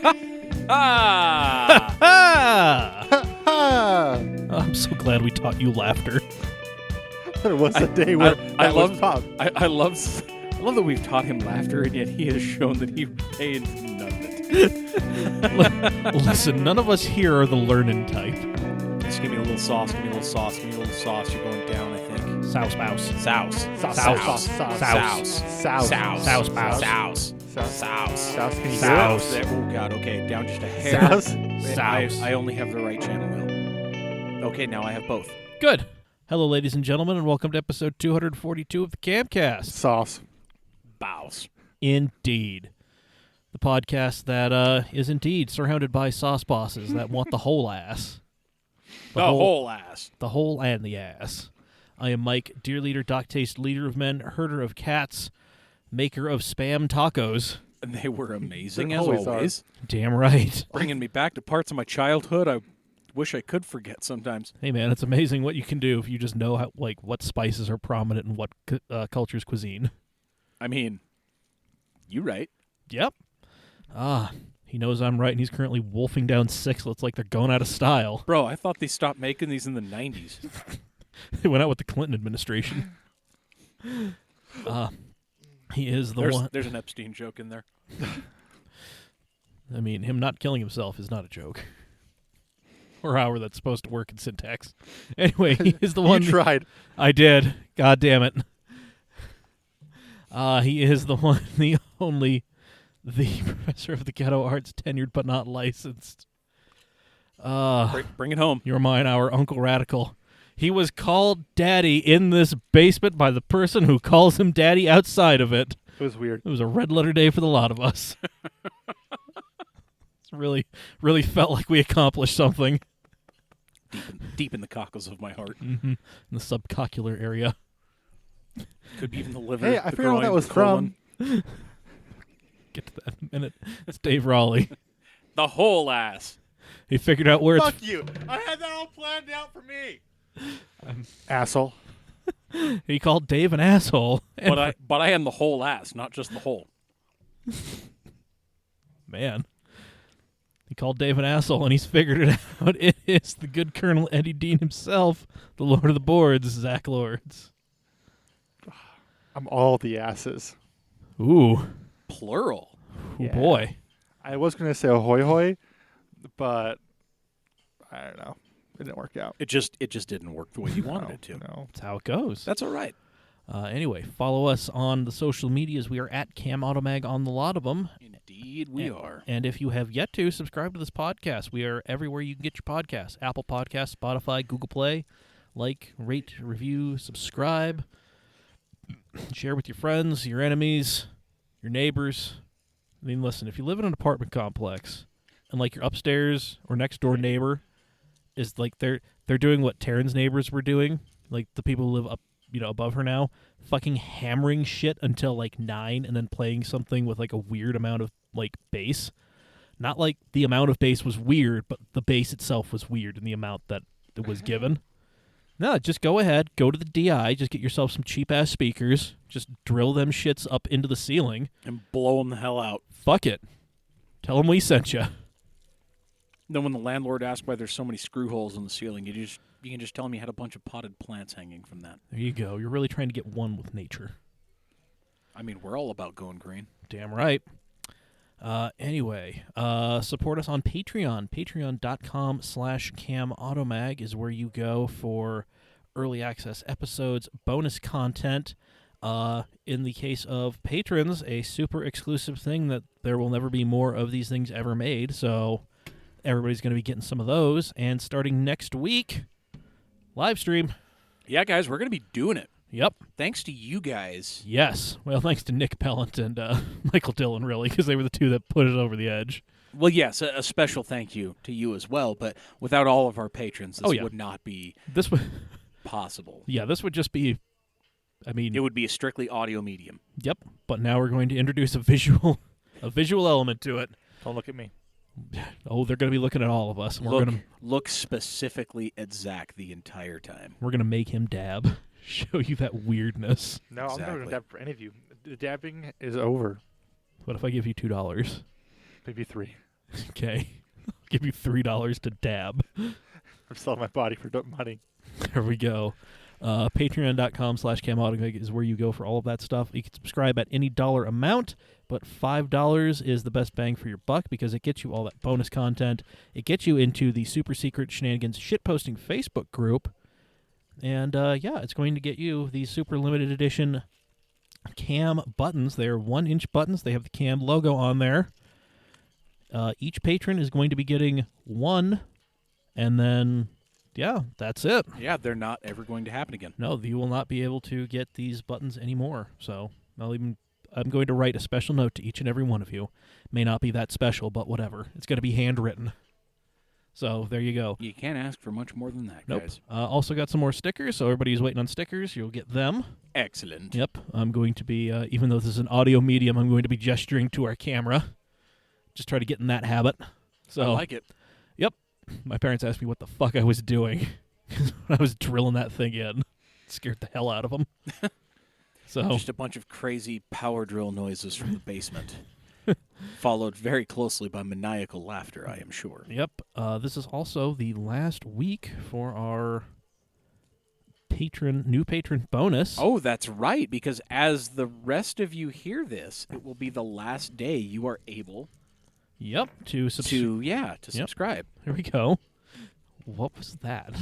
I'm so glad we taught you laughter. There was a day where I was love pop. I love that we've taught him laughter, and yet he has shown that he retains none of it. Listen, none of us here are the learning type. Just give me a little sauce. Give me a little sauce. Give me a little sauce. You're going down, I think. Souse mouse. Souse. Sauce. Souse. Sauce. Souse. Souse. Souse. mouse. Souse. Souse. Souse. Souse. Can you Souse. do it? Oh, God. Okay, down just a hair. Souse. Souse. I only have the right channel now. Okay, now I have both. Good. Hello, ladies and gentlemen, and welcome to episode 242 of the Camcast. Sauce. Bows. Indeed. The podcast that is indeed surrounded by sauce bosses that want the whole ass. The whole ass. The whole and the ass. I am Mike, deer leader, doc taste, leader of men, herder of cats, maker of spam tacos. And they were amazing, They as always always. Damn right. Bringing me back to parts of my childhood I wish I could forget sometimes. Hey, man, it's amazing what you can do if you just know how, what spices are prominent in what culture's cuisine. I mean, you right. Yep. He knows I'm right, and he's currently wolfing down sixlets like they're going out of style. Bro, I thought they stopped making these in the 90s. They went out with the Clinton administration. He is the one. There's an Epstein joke in there. I mean, him not killing himself is not a joke. Or however that's supposed to work in syntax. Anyway, he is the one. You tried. I did. God damn it. He is the one, the only, the professor of the ghetto arts, tenured but not licensed. Bring it home. You're mine, our Uncle Radical. He was called Daddy in this basement by the person who calls him Daddy outside of it. It was weird. It was a red letter day for the lot of us. It's really felt like we accomplished something. Deep in the cockles of my heart. Mm-hmm. In the subcoccular area. Could be even the liver. Hey, I the figured out what groin, that was the colon. from. Get to that in a minute. It's Dave Raleigh. The whole ass. He figured out where Fuck you. I had that all planned out for me. Asshole. he called Dave an asshole. But I am the whole ass, not just the whole. Man. He called Dave an asshole, and he's figured it out. It is the good Colonel Eddie Dean himself, the Lord of the Boards, Zack Lords. I'm all the asses. Ooh. Plural. Ooh, Yeah. boy. I was going to say ahoy hoy, but I don't know. It didn't work out. It just didn't work the way you wanted it to. No. That's how it goes. That's all right. Anyway, follow us on the social medias. We are at Cam Automag on the lot of them. Indeed, we are. And if you have yet to, subscribe to this podcast. We are everywhere you can get your podcasts. Apple Podcasts, Spotify, Google Play. Like, rate, review, subscribe. Share with your friends, your enemies, your neighbors. I mean, listen, if you live in an apartment complex and like your upstairs or next door neighbor is like they're doing what Taryn's neighbors were doing, like the people who live up, above her now, fucking hammering shit until like 9 and then playing something with like a weird amount of like bass. Not like the amount of bass was weird, but the bass itself was weird in the amount that it was given. No, just go ahead, go to the DI, just get yourself some cheap-ass speakers, just drill them shits up into the ceiling. And blow them the hell out. Fuck it. Tell them we sent you. Then when the landlord asks why there's so many screw holes in the ceiling, you can just tell him you had a bunch of potted plants hanging from that. There you go. You're really trying to get one with nature. I mean, we're all about going green. Damn right. Anyway, support us on Patreon. Patreon.com/CamAutomag is where you go for early access episodes, bonus content. In the case of patrons, a super exclusive thing that there will never be more of these things ever made. So everybody's going to be getting some of those. And starting next week, live stream. Yeah, guys, we're going to be doing it. Yep. Thanks to you guys. Yes. Well, thanks to Nick Pellant and Michael Dillon, really, because they were the two that put it over the edge. Well, yes, a special thank you to you as well. But without all of our patrons, this would not be possible. Yeah, this would just be, it would be a strictly audio medium. Yep. But now we're going to introduce a visual element to it. Don't look at me. Oh, they're going to be looking at all of us. Look specifically at Zack the entire time. We're going to make him dab. Show you that weirdness. No, Exactly. I'm not going to dab for any of you. The dabbing is over. What if I give you $2? Maybe 3. Okay. I'll give you $3 to dab. I'm selling my body for money. There we go. Patreon.com/CamAutoMeg is where you go for all of that stuff. You can subscribe at any dollar amount, but $5 is the best bang for your buck because it gets you all that bonus content. It gets you into the super secret Shenanigans shitposting Facebook group. And, it's going to get you these super limited edition Cam buttons. They're 1-inch buttons. They have the Cam logo on there. Each patron is going to be getting one, and then... yeah, that's it. Yeah, they're not ever going to happen again. No, you will not be able to get these buttons anymore. So I'm going to write a special note to each and every one of you. May not be that special, but whatever. It's going to be handwritten. So there you go. You can't ask for much more than that, Nope. guys. Also got some more stickers, so everybody who's waiting on stickers, you'll get them. Excellent. Yep. I'm going to be, even though this is an audio medium, I'm going to be gesturing to our camera. Just try to get in that habit. So I like it. Yep. My parents asked me what the fuck I was doing when I was drilling that thing in. It scared the hell out of them. So just a bunch of crazy power drill noises from the basement, followed very closely by maniacal laughter, I am sure. Yep. This is also the last week for our new patron bonus. Oh, that's right, because as the rest of you hear this, it will be the last day you are able Yep. To subscribe. Here we go. What was that?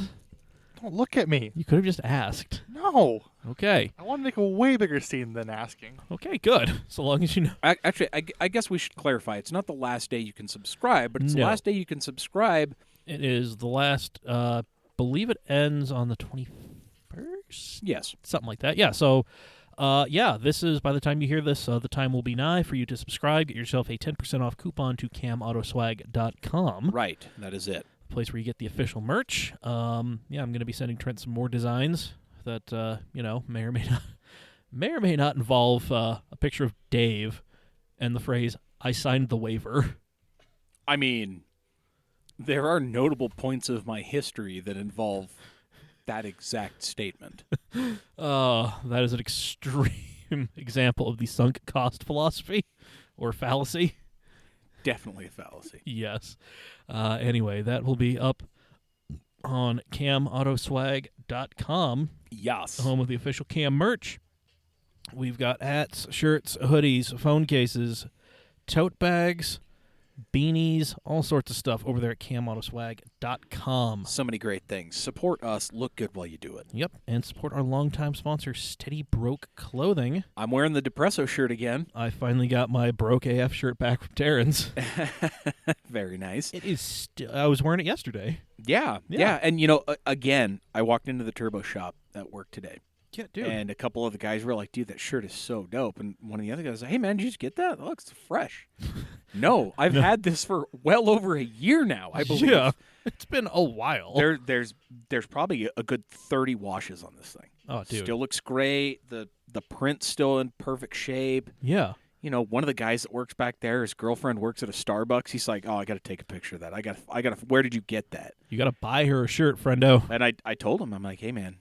Don't look at me. You could have just asked. No. Okay. I want to make a way bigger scene than asking. Okay, good. So long as you know. Actually, I guess we should clarify. It's not the last day you can subscribe, but it's the last day you can subscribe. It is the last, believe it ends on the 21st? Yes. Something like that. Yeah, so... this is, by the time you hear this, the time will be nigh for you to subscribe. Get yourself a 10% off coupon to camautoswag.com. Right, that is it. The place where you get the official merch. I'm going to be sending Trent some more designs that, may or may not involve a picture of Dave and the phrase, "I signed the waiver." I mean, there are notable points of my history that involve that exact statement. That is an extreme example of the sunk cost philosophy or fallacy. Definitely a fallacy. Yes. Anyway, that will be up on camautoswag.com. Yes. Home of the official Cam merch. We've got hats, shirts, hoodies, phone cases, tote bags, beanies, all sorts of stuff over there at camautoswag.com. So many great things. Support us. Look good while you do it. Yep, and support our longtime sponsor, Steady Broke Clothing. I'm wearing the Depresso shirt again. I finally got my Broke AF shirt back from Terrence. Very nice. It is I was wearing it yesterday. Yeah. And, again, I walked into the Turbo shop at work today. Yeah, dude. And a couple of the guys were like, dude, that shirt is so dope. And one of the other guys was like, hey, man, did you just get that? It looks fresh. No, I've had this for well over a year now, I believe. Yeah, it's been a while. There's probably a good 30 washes on this thing. Oh, dude. Still looks great. The print's still in perfect shape. Yeah. One of the guys that works back there, his girlfriend works at a Starbucks. He's like, oh, I got to take a picture of that. I got to, where did you get that? You got to buy her a shirt, friendo. And I told him, I'm like, hey, man,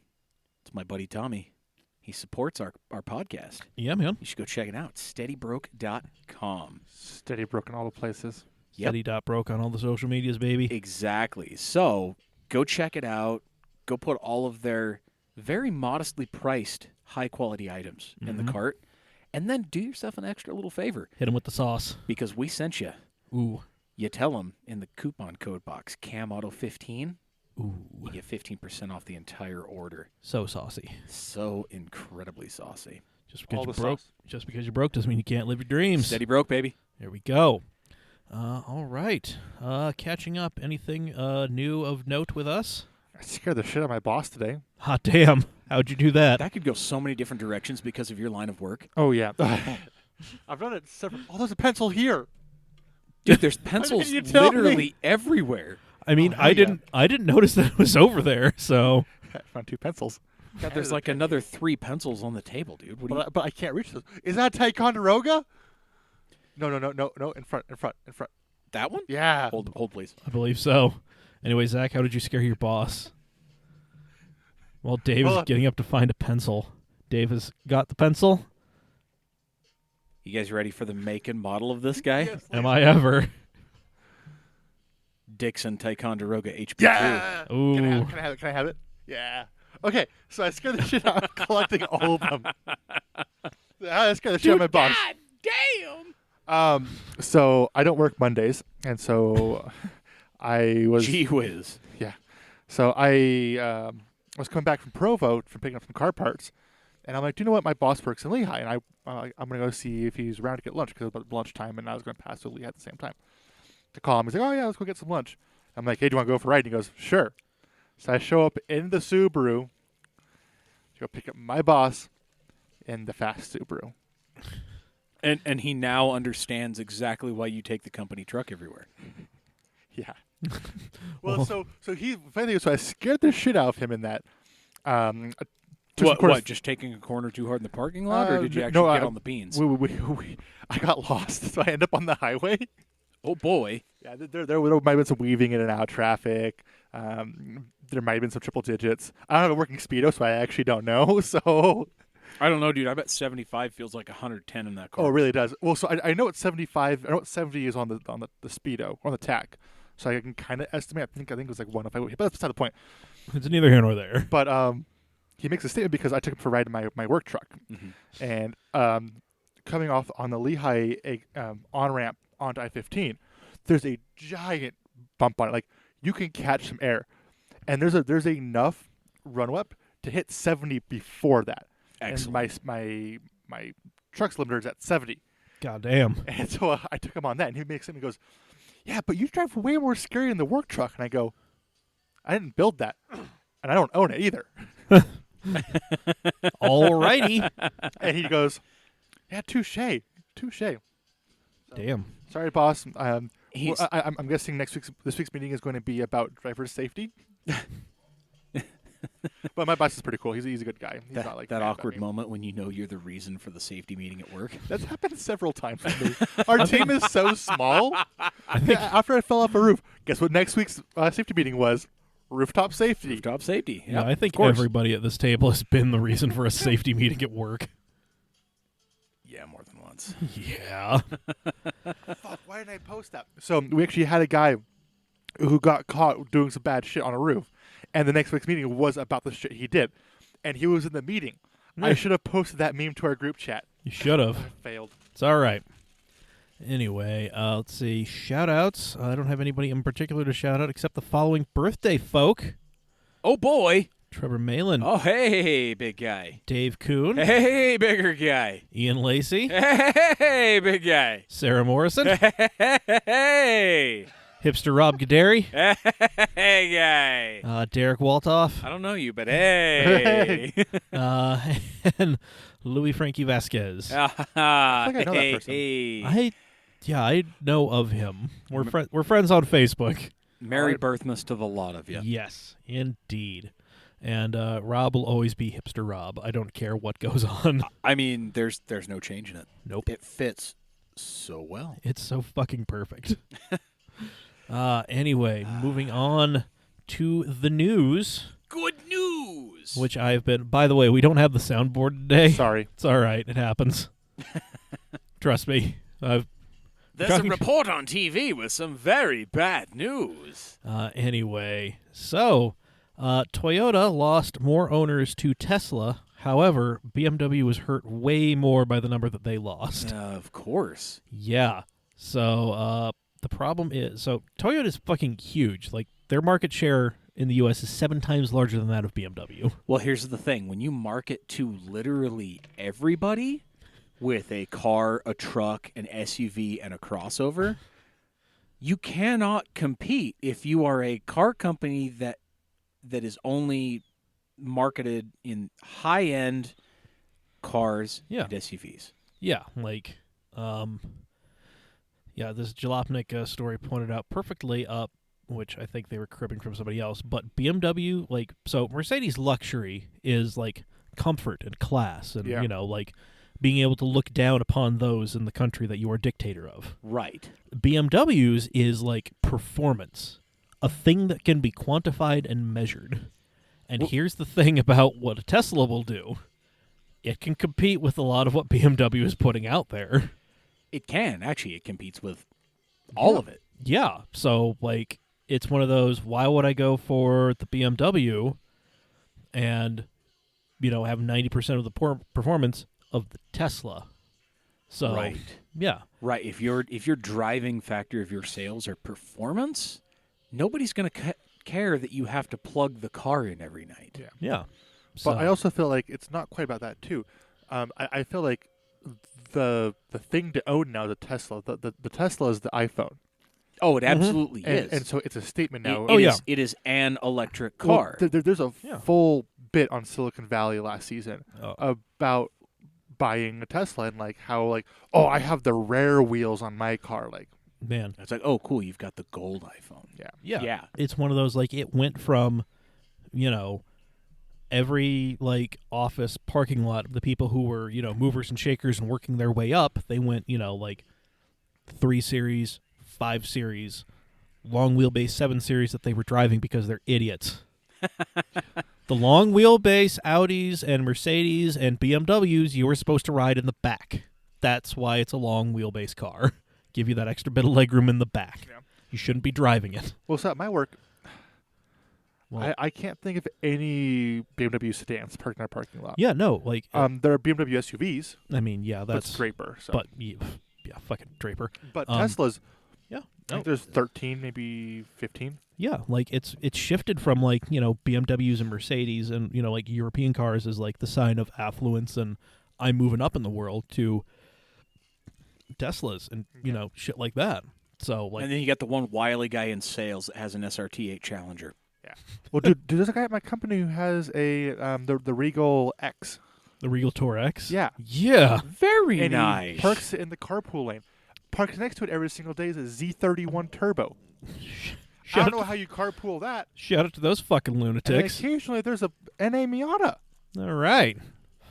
it's my buddy Tommy. He supports our podcast. Yeah, man. You should go check it out. SteadyBroke.com. Steady Broke in all the places. Yep. Steady.broke on all the social medias, baby. Exactly. So go check it out. Go put all of their very modestly priced, high-quality items in the cart. And then do yourself an extra little favor. Hit them with the sauce. Because we sent you. Ooh. You tell them in the coupon code box, CamAuto15. Ooh. You get 15% off the entire order. So saucy. So incredibly saucy. Just because you're broke doesn't mean you can't live your dreams. Steady broke, baby. There we go. All right. Catching up. Anything new of note with us? I scared the shit out of my boss today. Hot damn. How'd you do that? That could go so many different directions because of your line of work. Oh, yeah. I've done it several... Oh, there's a pencil here. Dude, there's pencils literally everywhere. I mean, I didn't notice that it was over there, so... I found 2 pencils. God, there's like another 3 pencils on the table, dude. But I can't reach those. Is that Ticonderoga? No. In front. That one? Yeah. Hold, please. I believe so. Anyway, Zach, how did you scare your boss? Well, Dave is getting up to find a pencil. Dave has got the pencil. You guys ready for the make and model of this guy? Yes, Am I ever? Dixon Ticonderoga HP2. Yeah. Ooh. Can I have it? Can I have it? Yeah. Okay. So I scared the shit out of collecting all of them. I scared the shit out of my boss. Damn. So I don't work Mondays, and so I was. Gee whiz. Yeah. So I was coming back from Provo from picking up some car parts, and I'm like, do you know what? My boss works in Lehigh, and I'm gonna go see if he's around to get lunch because it was about lunchtime, and I was gonna pass through Lehigh at the same time. To call him, he's like, oh yeah, let's go get some lunch. I'm like, hey, do you want to go for a ride? And he goes, sure. So I show up in the Subaru to go pick up my boss in the fast Subaru. And he now understands exactly why you take the company truck everywhere. Yeah. Well, so I scared the shit out of him in that. What? Just taking a corner too hard in the parking lot, or did you actually get on the beans? I got lost, so I end up on the highway. Oh boy. Yeah, there might have been some weaving in and out of traffic. There might have been some triple digits. I don't have a working speedo, so I actually don't know. So I don't know, dude. I bet 75 feels like 110 in that car. oh, it really does. Well, so I know it's 75. I know what 70 is on the speedo or on the tack, so I can kind of estimate. I think it was like 105. But that's beside the point. It's neither here nor there. But he makes a statement because I took him for a ride in my work truck, and coming off on the Lehigh on ramp onto I-15, there's a giant bump on it. Like you can catch some air, and there's enough run up to hit 70 before that. Excellent. And my truck's limiter is at 70. God damn. And so I took him on that, and he makes it. He goes, "Yeah, but you drive way more scary in the work truck." And I go, "I didn't build that, and I don't own it either." Alrighty. And he goes, "Yeah, touche." Damn. Sorry, boss. I'm guessing this week's meeting is going to be about driver safety. But my boss is pretty cool. He's a good guy. He's not like that mad awkward about me. moment when you know you're the reason for the safety meeting at work. That's happened several times with me. Our team is so small. After I fell off a roof, guess what next week's safety meeting was? Rooftop safety. Rooftop safety. Yeah, Yep, I think of course. everybody at this table has been the reason for a safety meeting at work. Yeah, more than once. Yeah. Fuck, why didn't I post that? So we actually had a guy who got caught doing some bad shit on a roof. And the next week's meeting was about the shit he did. And he was in the meeting. I should have posted that meme to our group chat. You should have. I failed. It's all right. Anyway, let's see. Shout-outs. I don't have anybody in particular to shout out except the following birthday folk. Oh, boy. Trevor Malin. Oh, hey, big guy. Dave Kuhn. Hey, bigger guy. Ian Lacey. Hey, big guy. Sarah Morrison. Hey. Hipster Rob Gaderi. Hey, guy. Derek Waltoff. I don't know you, but hey. And Louis Frankie Vasquez. think I know that person. Hey. I know of him. We're friends on Facebook. Merry Birthmas to the lot of you. Yes, indeed. And Rob will always be Hipster Rob. I don't care what goes on. I mean, there's no change in it. Nope. It fits so well. It's so fucking perfect. Anyway, moving on to the news. Good news. Which I've been... By the way, we don't have the soundboard today. Sorry. It's all right. It happens. Trust me. There's a report on TV with some very bad news. Anyway, so Toyota lost more owners to Tesla. However, BMW was hurt way more by the number that they lost. Of course. Yeah. So the problem is, so Toyota's fucking huge. Like, their market share in the U.S. is 7 times larger than that of BMW. Well, here's the thing. When you market to literally everybody with a car, a truck, an SUV, and a crossover, you cannot compete if you are a car company that is only marketed in high-end cars and SUVs. Yeah, like, this Jalopnik story pointed out perfectly which I think they were cribbing from somebody else, but BMW, like, so Mercedes luxury is, like, comfort and class and, you know, like, being able to look down upon those in the country that you are dictator of. Right. BMW's is, like, performance, a thing that can be quantified and measured. And here's the thing about what a Tesla will do. It can compete with a lot of what BMW is putting out there. It can. Actually, it competes with all of it. Yeah. So, like, it's one of those, why would I go for the BMW and, have 90% of the performance of the Tesla? So, Right. yeah. Right. If your driving factor of your sales are performance, nobody's going to care that you have to plug the car in every night. Yeah. Yeah. But I also feel like it's not quite about that too. I feel like the thing to own now is a Tesla. The Tesla is the iPhone. Oh, it absolutely is. And so it's a statement now. It is an electric car. Well, there's a full bit on Silicon Valley last season about buying a Tesla and like how I have the rare wheels on my car. Like, man, it's like, oh, cool, you've got the gold iPhone. Yeah. It's one of those, like, it went from, every office parking lot of the people who were, movers and shakers and working their way up. They went, 3 Series, 5 Series, long wheelbase 7 Series that they were driving because they're idiots. The long wheelbase Audis and Mercedes and BMWs, you were supposed to ride in the back. That's why it's a long wheelbase car. Give you that extra bit of legroom in the back. Yeah. You shouldn't be driving it. Well, so at my work, I can't think of any BMW sedans parked in our parking lot. Yeah, no, there are BMW SUVs. I mean, yeah, that's but Draper. So. But yeah, fucking Draper. But Teslas. Yeah, I think there's 13, maybe 15. Yeah, it's shifted from BMWs and Mercedes and European cars is the sign of affluence and I'm moving up in the world to Teslas and shit like that. So and then you got the one wily guy in sales that has an SRT8 Challenger. Yeah. Well, dude, there's a guy at my company who has a the Regal X. The Regal Tour X? Yeah. Yeah. Very and nice. He parks it in the carpool lane. Parks next to it every single day is a Z31 Turbo. I don't know how you carpool that. Shout out to those fucking lunatics. And occasionally there's a NA Miata. All right.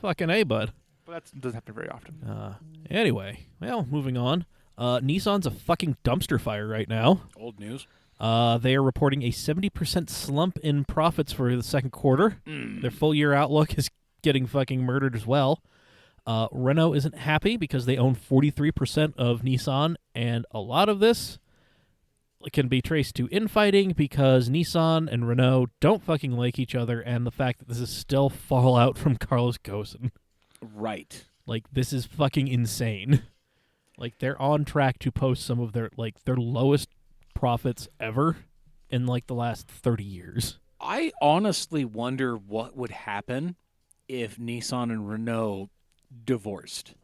Fucking A, bud. But that doesn't happen very often. Anyway, well, moving on. Nissan's a fucking dumpster fire right now. Old news. They are reporting a 70% slump in profits for the second quarter. Their full-year outlook is getting fucking murdered as well. Renault isn't happy because they own 43% of Nissan, and a lot of this can be traced to infighting because Nissan and Renault don't fucking like each other, and the fact that this is still fallout from Carlos Ghosn. Right. This is fucking insane. They're on track to post some of their lowest profits ever in the last 30 years. I honestly wonder what would happen if Nissan and Renault divorced.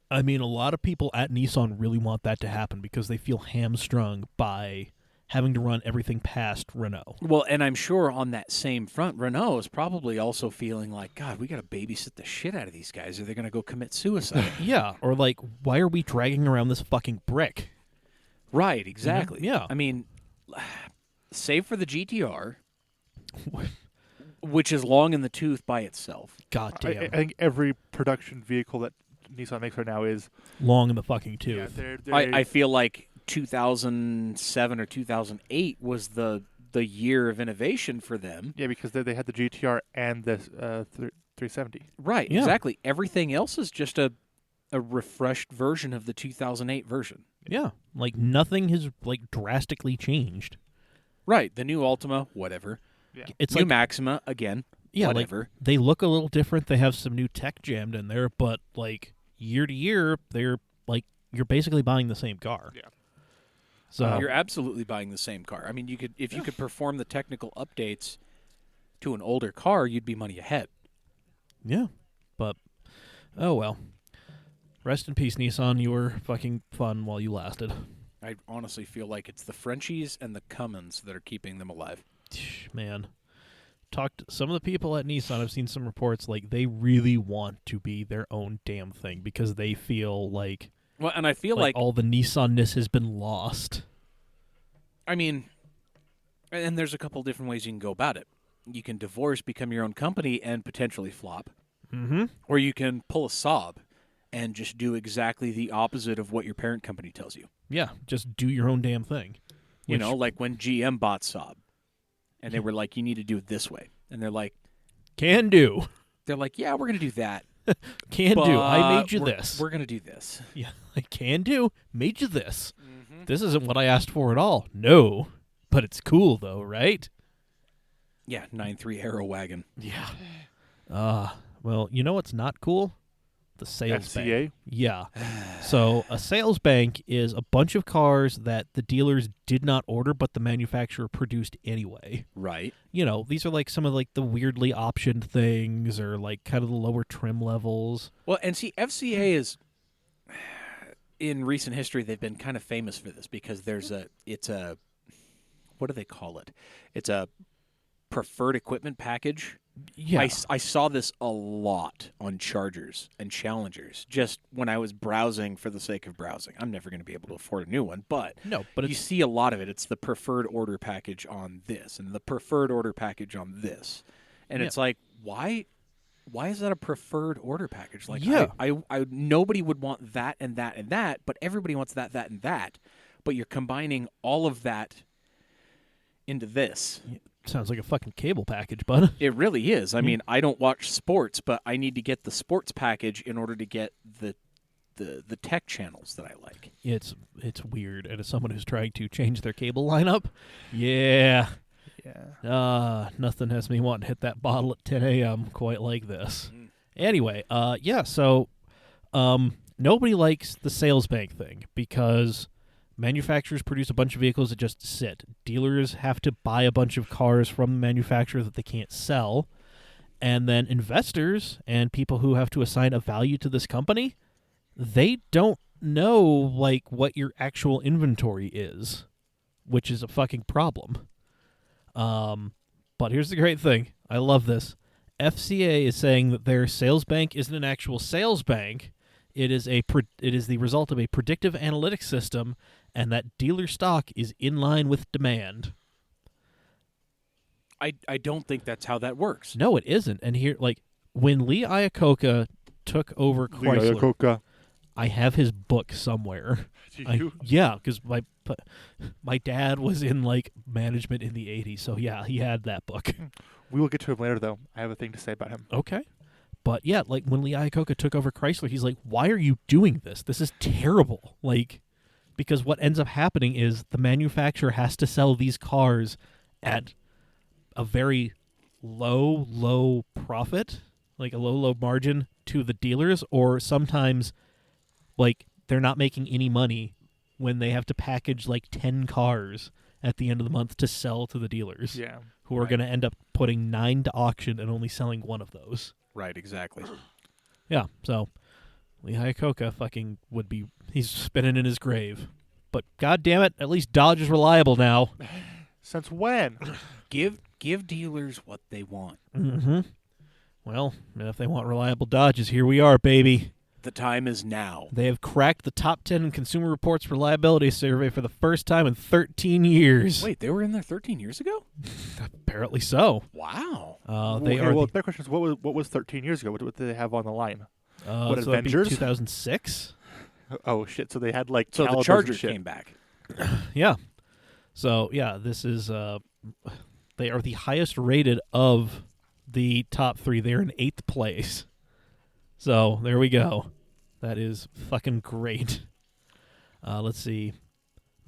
I mean, a lot of people at Nissan really want that to happen because they feel hamstrung by having to run everything past Renault. Well, and I'm sure on that same front, Renault is probably also feeling like, God, we got to babysit the shit out of these guys or they're going to go commit suicide. Yeah, or why are we dragging around this fucking brick? Right, exactly. Yeah. I mean, save for the GTR, which is long in the tooth by itself. God damn. I think every production vehicle that Nissan makes right now is long in the fucking tooth. Yeah, I feel like 2007 or 2008 was the year of innovation for them. Yeah, because they had the GTR and the 370. Right, yeah. Exactly. Everything else is just a refreshed version of the 2008 version. Yeah, nothing has drastically changed. Right, the new Altima, whatever. Yeah. It's new Maxima, again, yeah, whatever. They look a little different. They have some new tech jammed in there, but year to year, they're you're basically buying the same car. Yeah. So you're absolutely buying the same car. I mean, you could perform the technical updates to an older car, you'd be money ahead. Yeah, but oh well. Rest in peace, Nissan. You were fucking fun while you lasted. I honestly feel like it's the Frenchies and the Cummins that are keeping them alive. Man, talked some of the people at Nissan. I've seen some reports they really want to be their own damn thing because they feel well, and I feel like all the Nissan-ness has been lost. I mean, and there's a couple different ways you can go about it. You can divorce, become your own company, and potentially flop. Mm-hmm. Or you can pull a Saab and just do exactly the opposite of what your parent company tells you. Yeah, just do your own damn thing. You know, like when GM bought Saab, and they were like, you need to do it this way. And they're like... Can do. They're like, yeah, we're going to do that. Can do. I made you this. We're going to do this. Yeah, I can do. Made you this. Mm-hmm. This isn't what I asked for at all. No. But it's cool though, right? Yeah, 9.3 Arrow wagon. Yeah. Well, you know what's not cool? The sales bank. FCA? Yeah. So a sales bank is a bunch of cars that the dealers did not order, but the manufacturer produced anyway. Right. You know, these are like some of like the weirdly optioned things, or like kind of the lower trim levels. Well, and see, FCA is, in recent history, they've been kind of famous for this because it's a, what do they call it? It's a preferred equipment package. Yeah. I saw this a lot on Chargers and Challengers just when I was browsing for the sake of browsing. I'm never going to be able to afford a new one, but No, but you it's see a lot of it. It's the preferred order package on this and the preferred order package on this. And Yeah. it's like, why is that a preferred order package? Like, Yeah. I nobody would want that and that and that, but everybody wants that, that, and that. But you're combining all of that into this. sounds like a fucking cable package, bud. It really is. I mean, I don't watch sports, but I need to get the sports package in order to get the tech channels that I like. It's weird, and as someone who's trying to change their cable lineup, yeah. Nothing has me wanting to hit that bottle at 10 a.m. quite like this. Anyway, so nobody likes the sales bank thing because manufacturers produce a bunch of vehicles that just sit. Dealers have to buy a bunch of cars from the manufacturer that they can't sell. And then investors and people who have to assign a value to this company, they don't know like what your actual inventory is, which is a fucking problem. But here's the great thing. I love this. FCA is saying that their sales bank isn't an actual sales bank. It is the result of a predictive analytics system, and that dealer stock is in line with demand. I don't think that's how that works. No, it isn't. And here, like, when Lee Iacocca took over Chrysler, I have his book somewhere. Yeah, because my dad was in like management in the 80s, so yeah, he had that book. We will get to him later, though. I have a thing to say about him. Okay. But yeah, like when Lee Iacocca took over Chrysler, he's like, why are you doing this? This is terrible. Like, because what ends up happening is the manufacturer has to sell these cars at a very low profit, like a low margin to the dealers, or sometimes like they're not making any money when they have to package like 10 cars at the end of the month to sell to the dealers. Yeah. Who are going to end up putting 9 to auction and only selling one of those. Right, exactly. Yeah, so Lee Iacocca fucking he's spinning in his grave. But god damn it, at least Dodge is reliable now. Since when? Give dealers what they want. Mm-hmm. Well, if they want reliable Dodges, here we are, baby. The time is now. They have cracked the top 10 in Consumer Reports reliability survey for the first time in 13 years. Wait, they were in there 13 years ago? Apparently so. Wow. Their question is, what was 13 years ago? What did they have on the line? What, so that'd be Avengers? 2006? Oh, shit. So they had, like, So the calibers Chargers and shit. came back. Yeah. So, yeah, this is... they are the highest rated of the top 3. They're in 8th place. So, there we go. That is fucking great. Let's see.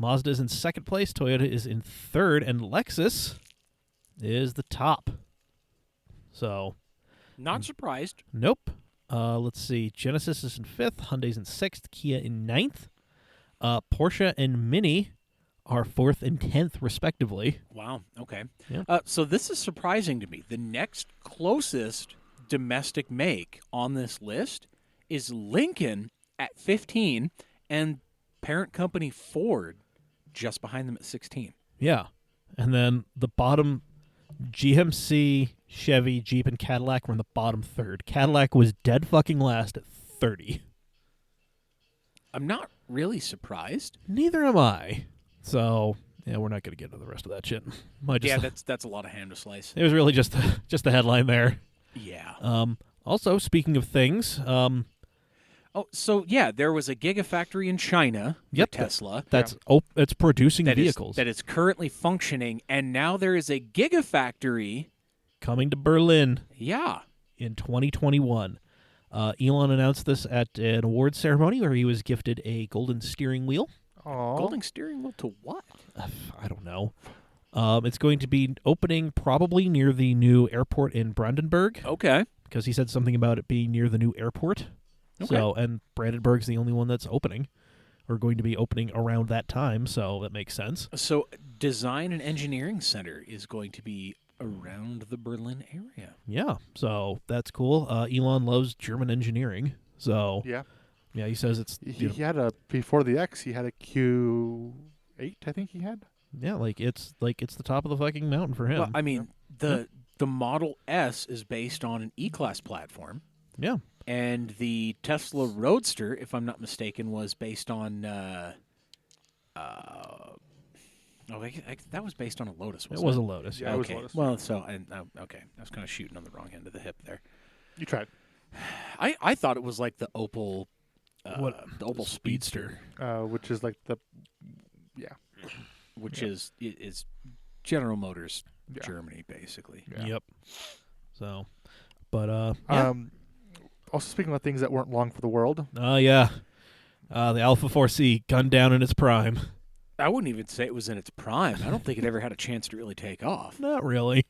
Mazda's in 2nd place. Toyota is in 3rd. And Lexus is the top. So. Not surprised. Nope. Let's see. Genesis is in 5th. Hyundai's in 6th. Kia in 9th. Porsche and Mini are 4th and 10th, respectively. Wow. Okay. Yeah. So this is surprising to me. The next closest domestic make on this list is Lincoln at 15 and parent company Ford just behind them at 16. Yeah. And then the bottom, GMC, Chevy, Jeep, and Cadillac were in the bottom 3rd. Cadillac was dead fucking last at 30. I'm not really surprised. Neither am I. So, yeah, we're not going to get into the rest of that shit. That's a lot of ham to slice. It was really just the headline there. Yeah. Also, speaking of things, there was a gigafactory in China for Yep, Tesla. It's producing vehicles. That is currently functioning, and now there is a gigafactory coming to Berlin. Yeah. In 2021. Elon announced this at an awards ceremony where he was gifted a golden steering wheel. Aww. Golden steering wheel to what? I don't know. It's going to be opening probably near the new airport in Brandenburg, Okay. because he said something about it being near the new airport. Okay. So, and Brandenburg's the only one that's opening, or going to be opening around that time, so that makes sense. So, Design and Engineering Center is going to be around the Berlin area. Yeah, so that's cool. Elon loves German engineering, so Yeah. yeah, he says it's He had a before the X. He had a Q8. I think he had. yeah, like it's the top of the fucking mountain for him. Well, I mean, the Model S is based on an E-Class platform. Yeah. And the Tesla Roadster, if I'm not mistaken, was based on. That was based on a Lotus. It Wasn't was a Lotus. Yeah, it was okay. Lotus. Well, so okay, I was kind of shooting on the wrong end of the hip there. You tried. I thought it was like the Opel. What? The Opel Speedster, Which is like the. which is General Motors Yeah. Germany, basically. Yeah. Yep. So, but yeah. Also, speaking of things that weren't long for the world, Yeah. The Alpha 4C gunned down in its prime. I wouldn't even say it was in its prime. I don't think it ever had a chance to really take off. Not really.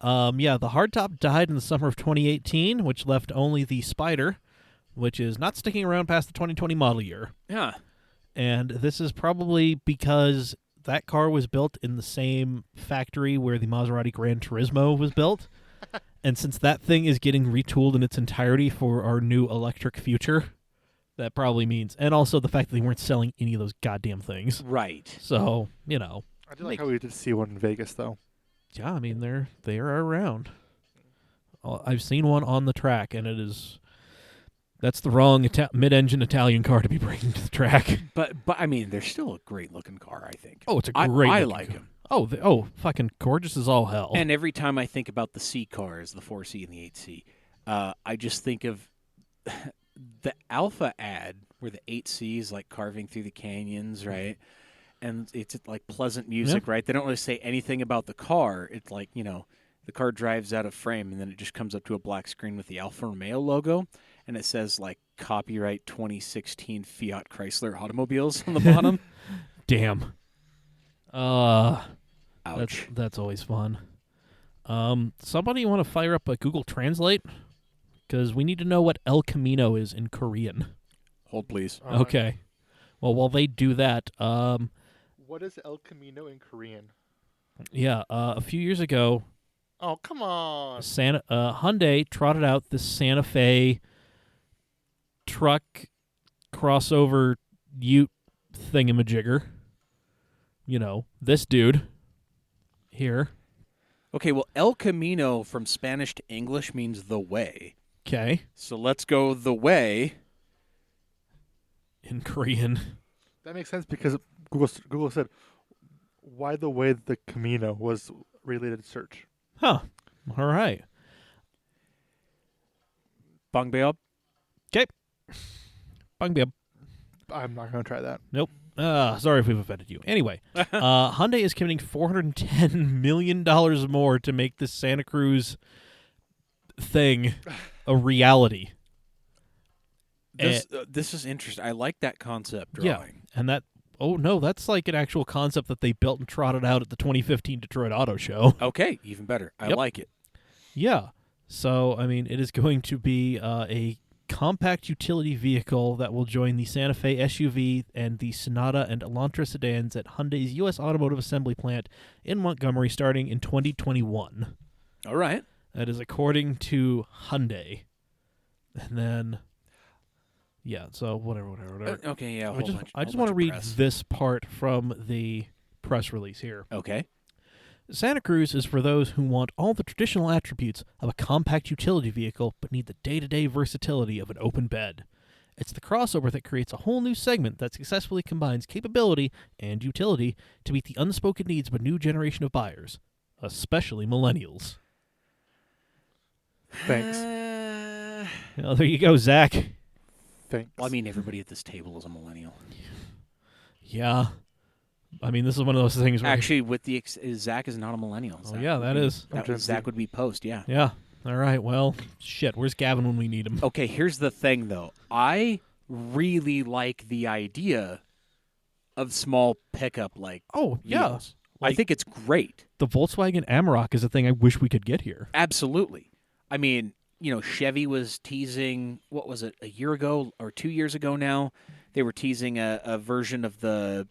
Yeah, the hardtop died in the summer of 2018, which left only the Spider, which is not sticking around past the 2020 model year. Yeah. And this is probably because that car was built in the same factory where the Maserati Gran Turismo was built. And since that thing is getting retooled in its entirety for our new electric future, that probably means... And also the fact that they weren't selling any of those goddamn things. Right. So, you know. I did like how we did see one in Vegas, though. Yeah, I mean, they are around. I've seen one on the track, and it is... That's the wrong mid-engine Italian car to be bringing to the track. But I mean, they're still a great-looking car, I think. Oh, it's a great I looking like car. them. Oh, fucking gorgeous as all hell. And every time I think about the C cars, the 4C and the 8C, I just think of the Alpha ad where the 8C is like carving through the canyons, right? And it's like pleasant music, right? They don't really say anything about the car. It's like, the car drives out of frame and then it just comes up to a black screen with the Alfa Romeo logo. And it says like copyright 2016 Fiat Chrysler automobiles on the bottom. Damn. Ouch. That's always fun. Somebody want to fire up a Google Translate? Because we need to know what El Camino is in Korean. Hold, please. Okay. Well, while they do that, What is El Camino in Korean? yeah, a few years ago, Oh, come on. Hyundai trotted out this Santa Fe truck crossover ute thingamajigger. This dude here. Okay, well, El Camino from Spanish to English means the way. Okay. So let's go the way. In Korean. That makes sense because Google said, why the way the Camino was related to search. Huh. All right. Bang Beob. Okay. Bang bam. I'm not going to try that. Nope. Sorry if we've offended you. Anyway, Hyundai is committing $410 million more to make this Santa Cruz thing a reality. This is interesting. I like that concept drawing. Yeah, and that's like an actual concept that they built and trotted out at the 2015 Detroit Auto Show. Okay, even better. I Yep. like it. Yeah. So, I mean, it is going to be a compact utility vehicle that will join the Santa Fe SUV and the Sonata and Elantra sedans at Hyundai's U.S. Automotive Assembly Plant in Montgomery starting in 2021. All right. That is according to Hyundai. And then, yeah, so whatever. Okay, yeah. I just want to read this part from the press release here. Okay. Santa Cruz is for those who want all the traditional attributes of a compact utility vehicle but need the day-to-day versatility of an open bed. It's the crossover that creates a whole new segment that successfully combines capability and utility to meet the unspoken needs of a new generation of buyers, especially millennials. Thanks. Well, there you go, Zach. Thanks. Well, I mean, everybody at this table is a millennial. Yeah. I mean, this is one of those things where... Actually, with the Zach is not a millennial. Oh, yeah, that is. Zach would be post, yeah. Yeah. All right, well, shit, where's Gavin when we need him? Okay, here's the thing, though. I really like the idea of small pickup, like Oh, yeah. wheels. I think it's great. The Volkswagen Amarok is a thing I wish we could get here. Absolutely. I mean, Chevy was teasing, what was it, a year ago or 2 years ago now? They were teasing a version of the,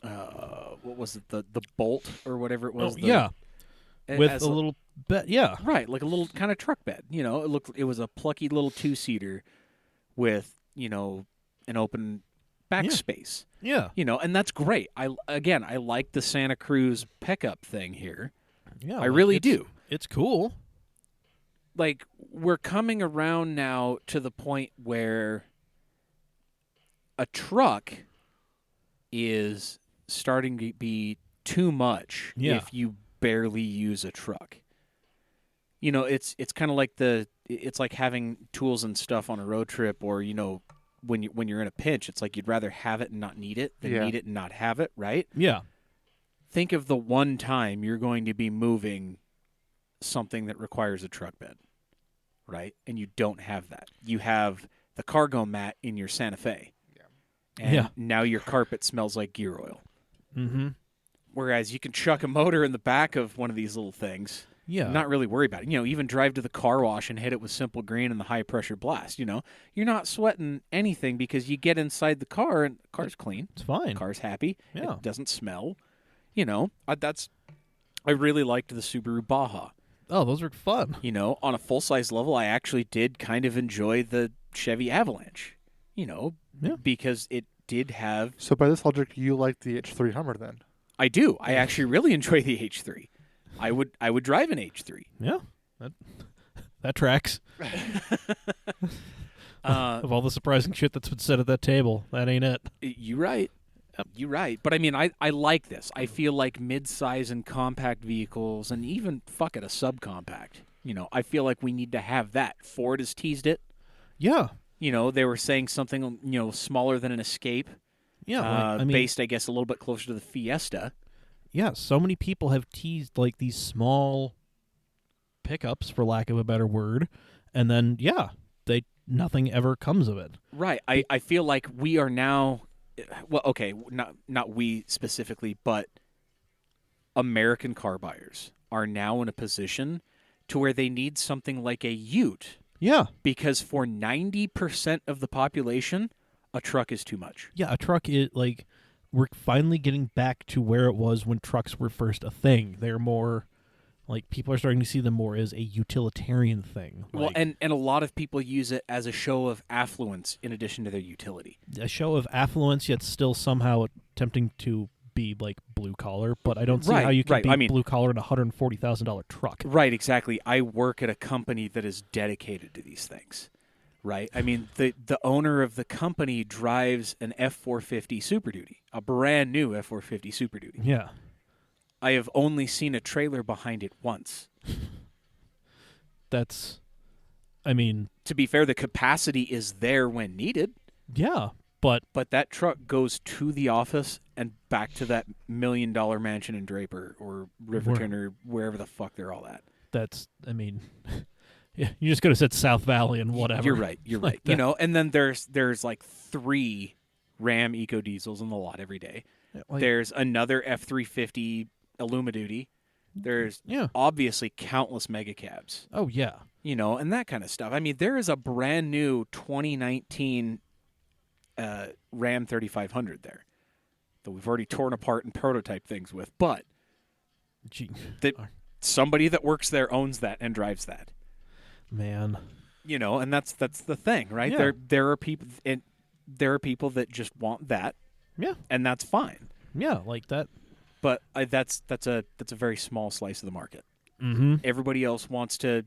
what was it, the Bolt or whatever it was. With a little bed, yeah. Right, like a little kind of truck bed. It was a plucky little 2-seater with, an open back space. Yeah. And that's great. I like the Santa Cruz pickup thing here. Yeah. I really do. It's cool. Like, we're coming around now to the point where a truck is starting to be too much if you barely use a truck. It's kind of like it's like having tools and stuff on a road trip, or when you're in a pinch, it's like you'd rather have it and not need it than need it and not have it, right? Yeah. Think of the one time you're going to be moving something that requires a truck bed, right? And you don't have that. You have the cargo mat in your Santa Fe. And now your carpet smells like gear oil. Mm-hmm. Whereas you can chuck a motor in the back of one of these little things. Yeah. Not really worry about it. Even drive to the car wash and hit it with Simple Green and the high pressure blast. You're not sweating anything because you get inside the car and the car's clean. It's fine. The car's happy. Yeah. It doesn't smell. I really liked the Subaru Baja. Oh, those are fun. On a full size level, I actually did kind of enjoy the Chevy Avalanche. Because it did have. So by this logic, you like the H3 Hummer then? I do. I actually really enjoy the H3. I would drive an H3. Yeah, that tracks. Of all the surprising shit that's been said at that table, that ain't it. You're right. Yep. You're right. But I mean, I like this. I feel like mid-size and compact vehicles, and even fuck it, a subcompact. I feel like we need to have that. Ford has teased it. Yeah. They were saying something, smaller than an Escape. Yeah. Based, I guess, a little bit closer to the Fiesta. Yeah, so many people have teased like these small pickups, for lack of a better word, and then nothing ever comes of it. Right. I feel like we are now, well, okay, not we specifically, but American car buyers are now in a position to where they need something like a Ute. Yeah. Because for 90% of the population, a truck is too much. Yeah, a truck is like, we're finally getting back to where it was when trucks were first a thing. They're more, like, people are starting to see them more as a utilitarian thing. Well, and a lot of people use it as a show of affluence in addition to their utility. A show of affluence, yet still somehow attempting to be, like, blue-collar, but I don't see how you can be blue-collar in a $140,000 truck. Right, exactly. I work at a company that is dedicated to these things. Right. I mean, the owner of the company drives an F450 Super Duty, a brand new F450 Super Duty. Yeah. I have only seen a trailer behind it once. To be fair, the capacity is there when needed. Yeah, but that truck goes to the office and back to that $1 million mansion in Draper or Riverton or wherever the fuck they're all at. Yeah, you just could have said South Valley and whatever. You're right. Like that. And then there's like 3 Ram Eco Diesels in the lot every day. There's another F350 Illuma-Duty. There's obviously countless mega cabs. Oh yeah. And that kind of stuff. I mean, there is a brand new 2019 Ram 3500 there that we've already torn apart and prototype things with, but somebody that works there owns that and drives that. Man, and that's the thing, right? Yeah. There are people that just want that, and that's fine. Yeah, like that. But that's a very small slice of the market. Mm-hmm. Everybody else wants to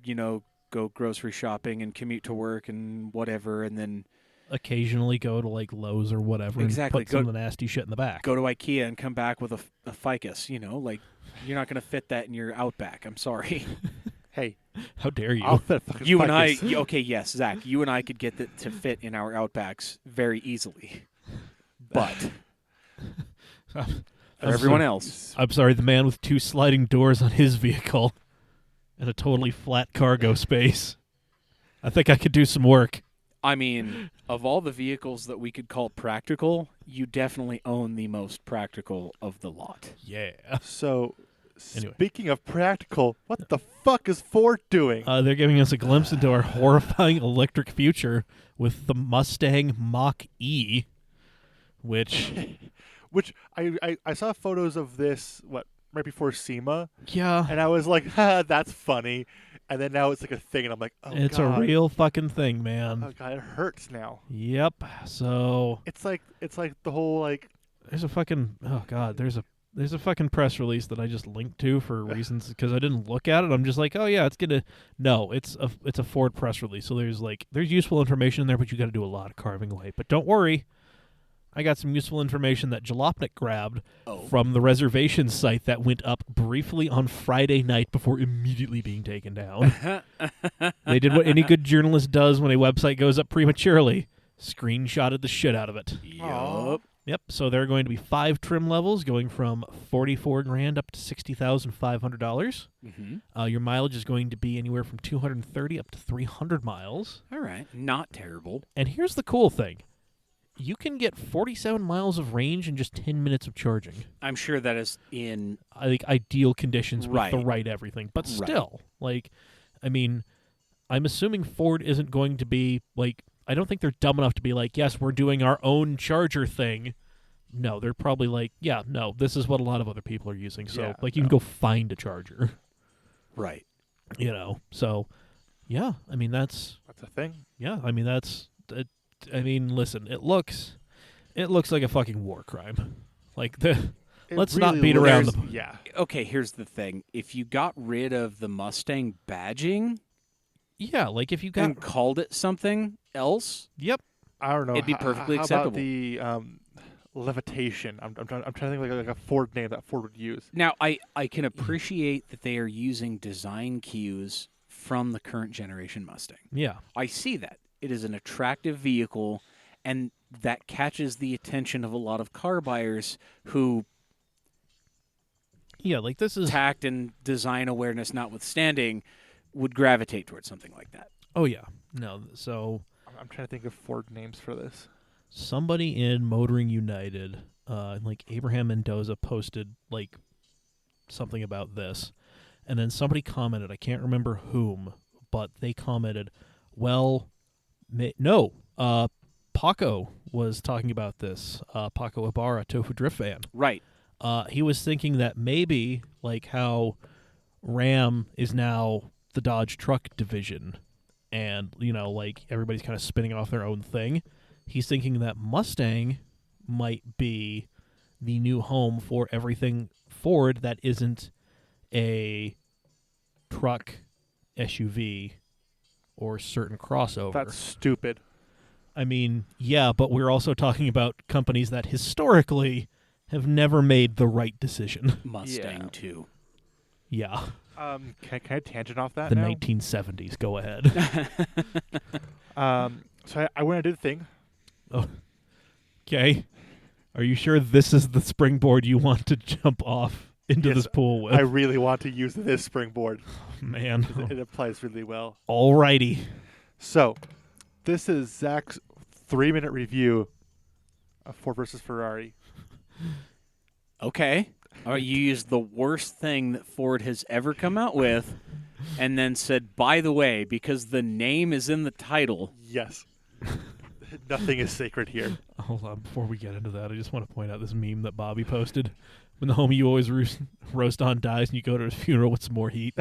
go grocery shopping and commute to work and whatever, and then occasionally go to like Lowe's or whatever. Exactly, and put some of the nasty shit in the back. Go to IKEA and come back with a ficus. Like you're not going to fit that in your Outback. I'm sorry. Hey, how dare you? I'll fit fucking you and I, ficus. okay, yes, Zach, you and I could get that to fit in our Outbacks very easily. But for everyone else. I'm sorry, the man with 2 sliding doors on his vehicle and a totally flat cargo space. I think I could do some work. I mean, of all the vehicles that we could call practical, you definitely own the most practical of the lot. Yeah. So, Anyway. speaking of practical, what the fuck is Ford doing? They're giving us a glimpse into our horrifying electric future with the Mustang Mach-E, which, Which I saw photos of this right before SEMA, yeah, and I was like, ha, that's funny. And then now it's like a thing, and I'm like, oh it's god, a real fucking thing, man. oh god, it hurts now. Yep. So It's like the whole like there's a fucking there's a fucking press release that I just linked to for reasons because I didn't look at it. I'm just like, oh yeah, it's a Ford press release. So there's useful information in there, but you got to do a lot of carving away. But don't worry, I got some useful information that Jalopnik grabbed from the reservation site that went up briefly on Friday night before immediately being taken down. They did what any good journalist does when a website goes up prematurely: screenshotted the shit out of it. Yup. Yep. So there are going to be 5 trim levels, going from $44,000 up to $60,500. Mm-hmm. Your mileage is going to be anywhere from 230 up to 300 miles. All right. Not terrible. And here's the cool thing: you can get 47 miles of range in just 10 minutes of charging. I'm sure that is in... I think ideal conditions with the Right. right everything. But Right. still, I'm assuming Ford isn't going to be I don't think they're dumb enough to be like, yes, we're doing our own charger thing. No, they're probably like, yeah, no, this is what a lot of other people are using. So, Yeah, you can go find a charger. Right. So, yeah, that's a thing. yeah, listen, it looks like a fucking war crime. Let's not beat around the... Yeah. Okay, here's the thing. If you got rid of the Mustang badging Yeah, if you got... and called it something else, Yep. I don't know. It'd be perfectly how acceptable. About the levitation? I'm trying to think like a Ford name that Ford would use. Now, I can appreciate that they are using design cues from the current generation Mustang. Yeah. I see that. It is an attractive vehicle, and that catches the attention of a lot of car buyers who, Yeah, this is... tact and design awareness notwithstanding, would gravitate towards something like that. Oh, yeah. No, so... I'm trying to think of Ford names for this. Somebody in Motoring United, Abraham Mendoza posted, something about this. And then somebody commented, I can't remember whom, but they commented, well, Paco was talking about this. Paco Ibarra, Tofu Drift fan. Right. He was thinking that maybe, how Ram is now the Dodge truck division, and, everybody's kind of spinning off their own thing. He's thinking that Mustang might be the new home for everything Ford that isn't a truck, SUV, or certain crossover. That's stupid. Yeah, but we're also talking about companies that historically have never made the right decision. Mustang, too. Yeah. Can I tangent off that The now? 1970s. Go ahead. So I went and did a thing. Oh. Okay. Are you sure this is the springboard you want to jump off into Yes, this pool with? I really want to use this springboard. Man. It applies really well. Alrighty. So, this is Zack's 3-minute review of Ford versus Ferrari. Okay. All right, you used the worst thing that Ford has ever come out with and then said, by the way, because the name is in the title. Yes. Nothing is sacred here. Hold on. Before we get into that, I just want to point out this meme that Bobby posted. When the homie you always roast on dies and you go to his funeral with some more heat.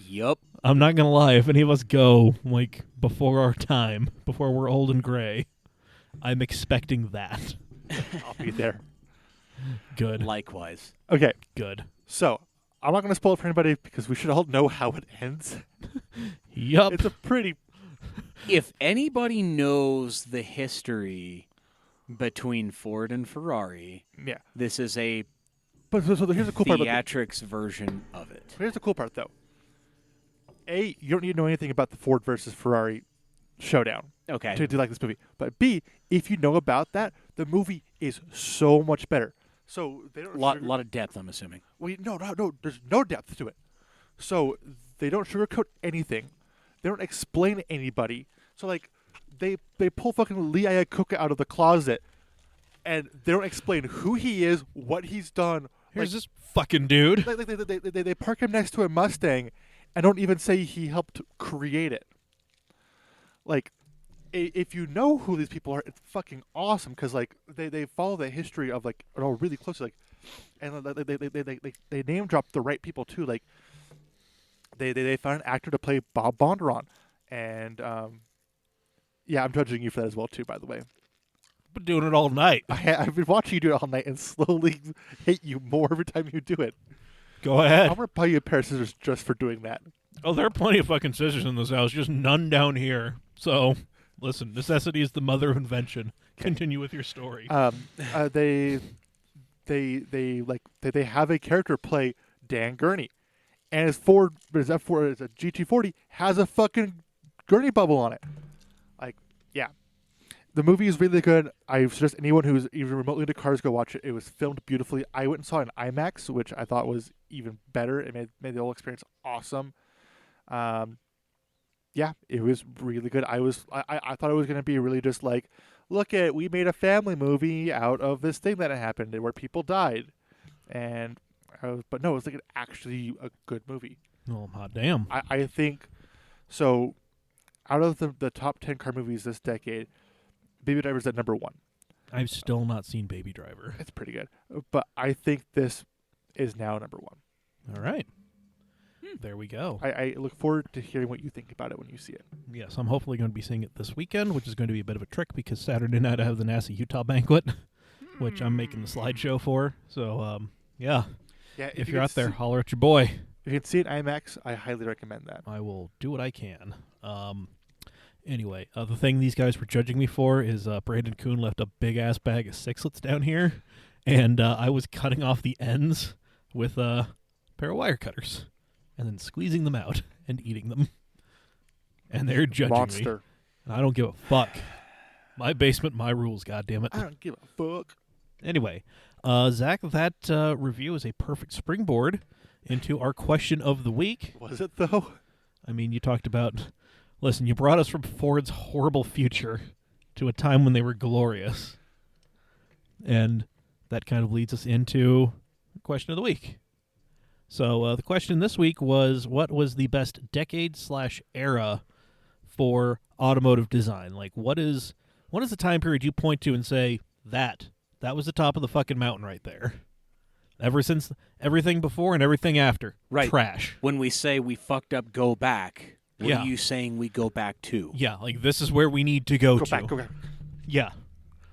Yup. I'm not going to lie. If any of us go, before our time, before we're old and gray, I'm expecting that. I'll be there. Good. Likewise. Okay, Good. so I'm not going to spoil it for anybody because we should all know how it ends. Yup. It's a pretty... If anybody knows the history between Ford and Ferrari, Yeah. this is a But so here's the cool part about theatrics version of it. Here's the cool part, though. A, you don't need to know anything about the Ford versus Ferrari showdown Okay. to like this movie. But B, if you know about that, the movie is so much better. So they don't lot of depth, I'm assuming. no. There's no depth to it. So they don't sugarcoat anything. They don't explain anybody. So like, they pull fucking Lee Iacocca out of the closet, and they don't explain who he is, what he's done. Here's this fucking dude. Like they park him next to a Mustang, and don't even say he helped create it. Like, if you know who these people are, it's fucking awesome because like they follow the history of like really closely, like, and they name drop the right people too. Like, they found an actor to play Bob Bondurant, and yeah, I'm judging you for that as well too. By the way, Been doing it all night. I've been watching you do it all night and slowly hate you more every time you do it. Go ahead. I'm gonna buy you a pair of scissors just for doing that. Oh, there are plenty of fucking scissors in this house, just none down here. So, listen, necessity is the mother of invention. Continue with your story. They have a character play Dan Gurney, and his Ford, his F4, a GT40 has a fucking gurney bubble on it. Like, yeah, the movie is really good. I suggest anyone who's even remotely into cars go watch it. It was filmed beautifully. I went and saw it in IMAX, which I thought was even better. It made the whole experience awesome. Yeah, it was really good. I thought it was going to be really just like, look at, we made a family movie out of this thing that happened where people died, and but no, it's like actually a good movie. Oh, hot damn. I think so. Out of the top 10 car movies this decade, Baby Driver's at number 1. I've still not seen Baby Driver. It's pretty good, but I think this is now number 1. All right. There we go. I look forward to hearing what you think about it when you see it. Yes, I'm hopefully going to be seeing it this weekend, which is going to be a bit of a trick because Saturday night I have the NASA Utah banquet, which I'm making the slideshow for. So, yeah. Yeah, If you're out there, holler at your boy. If you can see it in IMAX, I highly recommend that. I will do what I can. Anyway, the thing these guys were judging me for is Brandon Kuhn left a big-ass bag of sixlets down here, and I was cutting off the ends with a pair of wire cutters and then squeezing them out and eating them. And they're judging Monster. me. And I don't give a fuck. My basement, my rules, goddammit. I don't give a fuck. Anyway, Zach, that review is a perfect springboard into our question of the week. Was it, though? I mean, you talked about... Listen, you brought us from Ford's horrible future to a time when they were glorious. And that kind of leads us into the question of the week. So the question this week was, what was the best decade/era for automotive design? Like, what is the time period you point to and say, that was the top of the fucking mountain right there? Ever since everything before and everything after. Right. Trash. When we say we fucked up, go back, what Yeah. are you saying we go back to? Yeah, like this is where we need to go to. Go back. Yeah.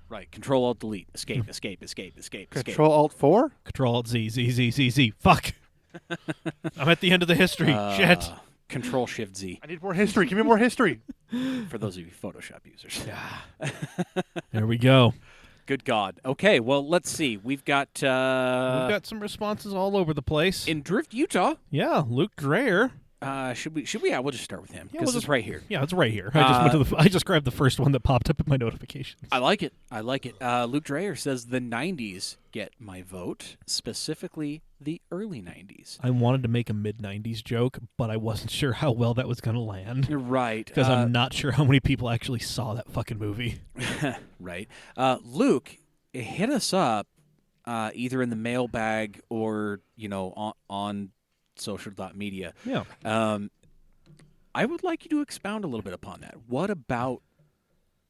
Right. Control, Alt, Delete. Escape, escape, escape, escape, escape. Control Alt 4? Control Alt Z, Z, Z, Z, Z. Fuck. I'm at the end of the history. Shit. Control, Shift, Z. I need more history. Give me more history. For those of you Photoshop users. There we go. Good God. Okay, well, let's see. We've got We've got some responses all over the place. in Drift, Utah. Yeah, Luke Dreyer. Should we? Yeah, we'll just start with him Yeah, because we'll it's right here. Yeah, it's right here. I just grabbed the first one that popped up in my notifications. I like it. Luke Dreyer says the 90s get my vote, specifically the early 90s. I wanted to make a mid-90s joke, but I wasn't sure how well that was going to land. You're right. Because I'm not sure how many people actually saw that fucking movie. Right. Luke, hit us up either in the mailbag or, on social.media. Yeah. I would like you to expound a little bit upon that. What about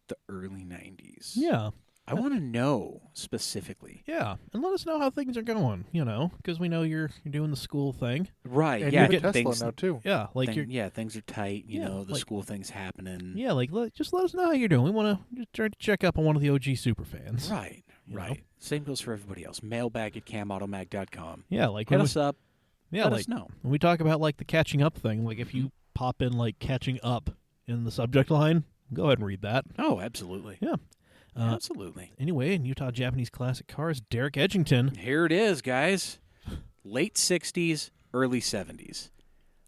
the early 90s? Yeah. I want to know specifically. Yeah. And let us know how things are going, because we know you're doing the school thing. Right. And yeah. you have a Tesla things, now, too. Yeah. Like things are tight. The school thing's happening. Yeah, just let us know how you're doing. We want to just try to check up on one of the OG super fans. Right. Right. Same goes for everybody else. Mailbag at camautomag.com. Yeah, like hit us up. Yeah, let like us know. when we talk about the catching up thing, like if you pop in catching up in the subject line, go ahead and read that. Oh, absolutely. Yeah. Absolutely. Anyway, in Utah Japanese classic cars, Derek Edgington. Here it is, guys. Late 60s, early 70s.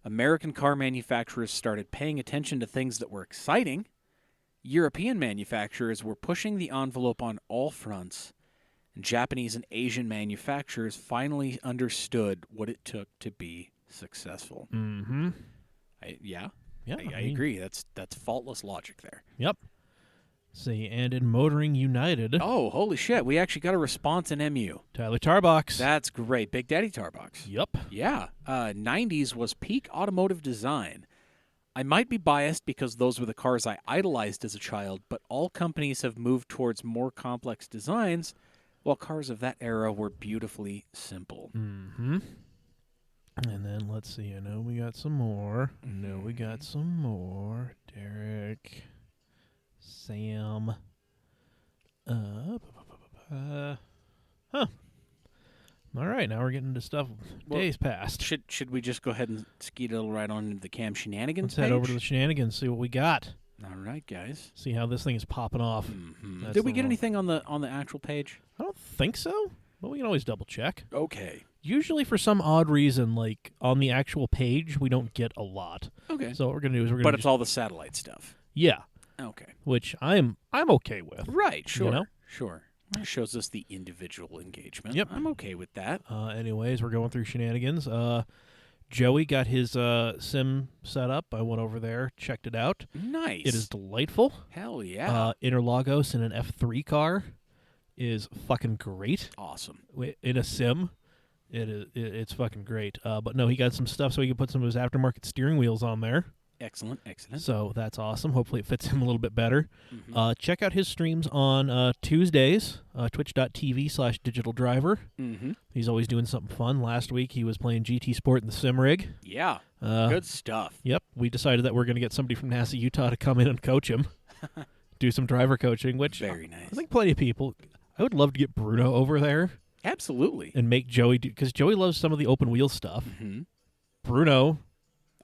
American car manufacturers started paying attention to things that were exciting. European manufacturers were pushing the envelope on all fronts. And Japanese and Asian manufacturers finally understood what it took to be successful. Mm-hmm. Yeah? Yeah, I agree. That's faultless logic there. Yep. See, and in Motoring United, Oh, holy shit. We actually got a response in MU. Tyler Tarbox. That's great. Big Daddy Tarbox. Yep. Yeah. 90s was peak automotive design. I might be biased because those were the cars I idolized as a child, but all companies have moved towards more complex designs, while cars of that era were beautifully simple. Mm-hmm. And then let's see. I know we got some more. Derek, Sam. Huh. All right, now we're getting into stuff days past. Should we just go ahead and skedaddle right on into the Cam Shenanigans Let's page? head over to the shenanigans, see what we got. All right, guys. See how this thing is popping off. Mm-hmm. Did we get anything on the actual page? I don't think so, but we can always double check. Okay. Usually, for some odd reason, like on the actual page, we don't get a lot. Okay. So what we're gonna do is But it's all the satellite stuff. Yeah. Okay. Which I'm okay with. Right. Sure. You know? Sure. It shows us the individual engagement. Yep. I'm okay with that. Anyways, we're going through shenanigans. Joey got his sim set up. I went over there, checked it out. Nice. It is delightful. Hell yeah. Interlagos in an F3 car is fucking great. Awesome. In a sim, it's fucking great. But no, he got some stuff so he can put some of his aftermarket steering wheels on there. Excellent. So that's awesome. Hopefully it fits him a little bit better. Mm-hmm. Check out his streams on Tuesdays, twitch.tv/digitaldriver. Mm-hmm. He's always doing something fun. Last week he was playing GT Sport in the sim rig. Yeah. Good stuff. Yep. We decided that we're going to get somebody from NASA Utah to come in and coach him. Do some driver coaching, which Very nice. I think plenty of people. I would love to get Bruno over there Absolutely. and make Joey do, because Joey loves some of the open wheel stuff. Mm-hmm. Bruno,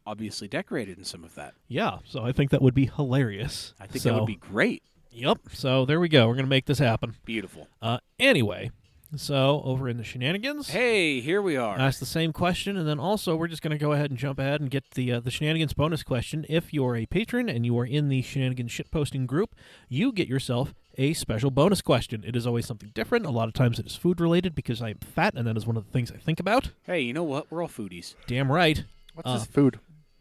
Obviously decorated in some of that. yeah. So I think that would be hilarious. I think that would be great. Yep. So there we go. We're going to make this happen. Beautiful. Anyway, so over in the shenanigans. Hey, here we are. Ask the same question, and then also we're just going to go ahead and jump ahead and get the shenanigans bonus question. If you're a patron and you are in the shenanigans shitposting group, you get yourself a special bonus question. It is always something different. A lot of times it is food related because I am fat, and that is one of the things I think about. Hey, you know what? We're all foodies. Damn right. What's this food?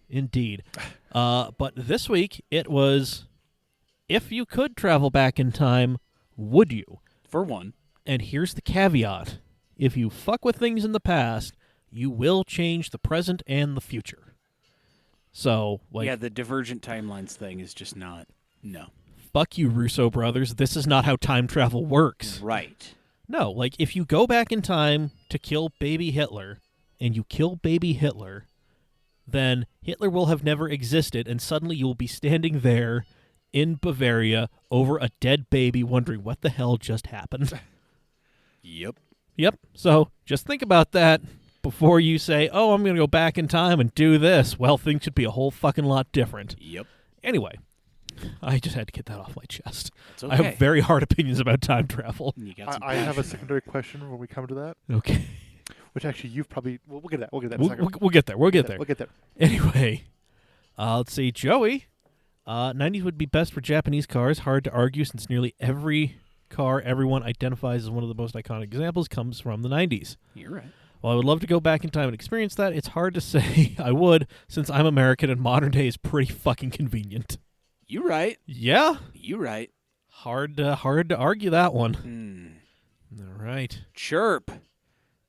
Indeed. But this week it was, if you could travel back in time, would you? For one. And here's the caveat. If you fuck with things in the past, you will change the present and the future. So, Yeah, the divergent timelines thing is just not. No. Fuck you, Russo brothers. This is not how time travel works. Right. No, like, if you go back in time to kill baby Hitler, and you kill baby Hitler, then Hitler will have never existed, and suddenly you will be standing there in Bavaria over a dead baby wondering what the hell just happened. Yep. Yep. So just think about that before you say, oh, I'm going to go back in time and do this. Well, things should be a whole fucking lot different. Yep. Anyway, I just had to get that off my chest. It's okay. I have very hard opinions about time travel. You got some I have a passion. secondary question when we come to that, Okay. which actually you've probably. We'll get that. We'll get that in a second. We'll get there. We'll get there. We'll get there. Anyway, let's see. Joey, 90s would be best for Japanese cars. Hard to argue since nearly every car everyone identifies as one of the most iconic examples comes from the 90s. You're right. While I would love to go back in time and experience that, it's hard to say I would since I'm American and modern day is pretty fucking convenient. You right. Yeah? You right. Hard to argue that one. All right. Chirp.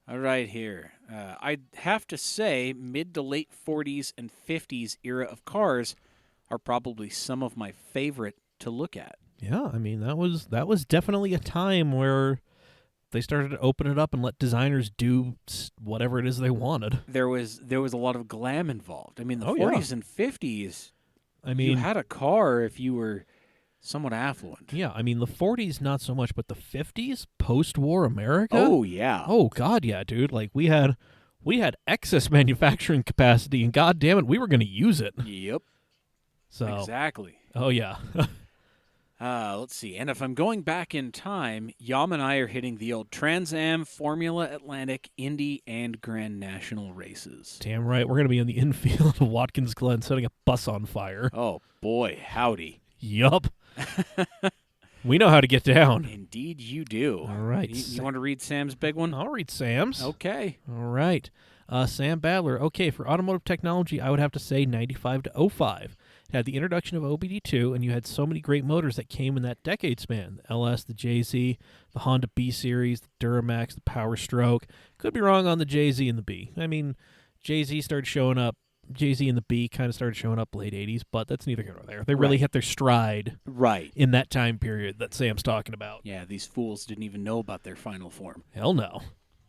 All right, here. I'd have to say mid to late 40s and 50s era of cars are probably some of my favorite to look at. Yeah, I mean that was definitely a time where they started to open it up and let designers do whatever it is they wanted. There was a lot of glam involved. I mean, the Oh, yeah. 40s and 50s, I mean, you had a car if you were somewhat affluent. yeah, I mean the 40s not so much, but the 50s, post-war America. Oh, yeah. Oh god, yeah, dude. Like we had excess manufacturing capacity, and god damn it, we were going to use it. Yep. So, Exactly. oh yeah. Let's see. And if I'm going back in time, Yam and I are hitting the old Trans Am, Formula Atlantic, Indy, and Grand National races. Damn right, we're going to be in the infield of Watkins Glen setting a bus on fire. Oh, boy, howdy. Yup. We know how to get down. Indeed you do. All right. You want to read Sam's big one? I'll read Sam's. Okay. All right. Sam Badler, okay, for automotive technology, I would have to say 95 to 05. It had the introduction of OBD2, and you had so many great motors that came in that decade span. The LS, the JZ, the Honda B-Series, the Duramax, the Power Stroke. Could be wrong on the JZ and the B. I mean, JZ and the B kind of started showing up late 80s, but that's neither here nor there. They really Right. hit their stride Right. in that time period that Sam's talking about. Yeah, these fools didn't even know about their final form. Hell no.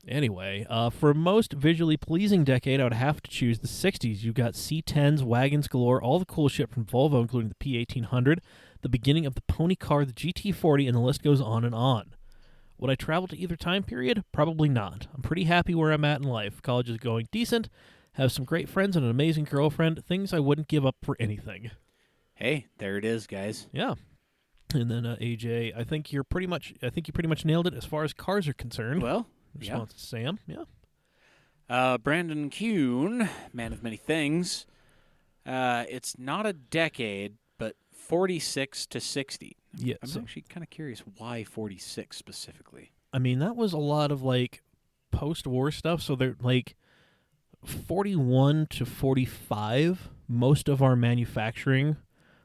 Anyway, for most visually pleasing decade, I would have to choose the 60s. You've got C10s, wagons galore, all the cool shit from Volvo, including the P1800, the beginning of the pony car, the GT40, and the list goes on and on. Would I travel to either time period? Probably not. I'm pretty happy where I'm at in life. College is going decent, have some great friends and an amazing girlfriend, things I wouldn't give up for anything. Hey, there it is, guys. Yeah. And then AJ, I think you pretty much nailed it as far as cars are concerned. Well, Response to Sam, yeah. Brandon Kuhn, man of many things. It's not a decade, but 46 to 60. Yeah, I'm actually kind of curious why 46 specifically. I mean, that was a lot of like post-war stuff. So they're like 41 to 45. Most of our manufacturing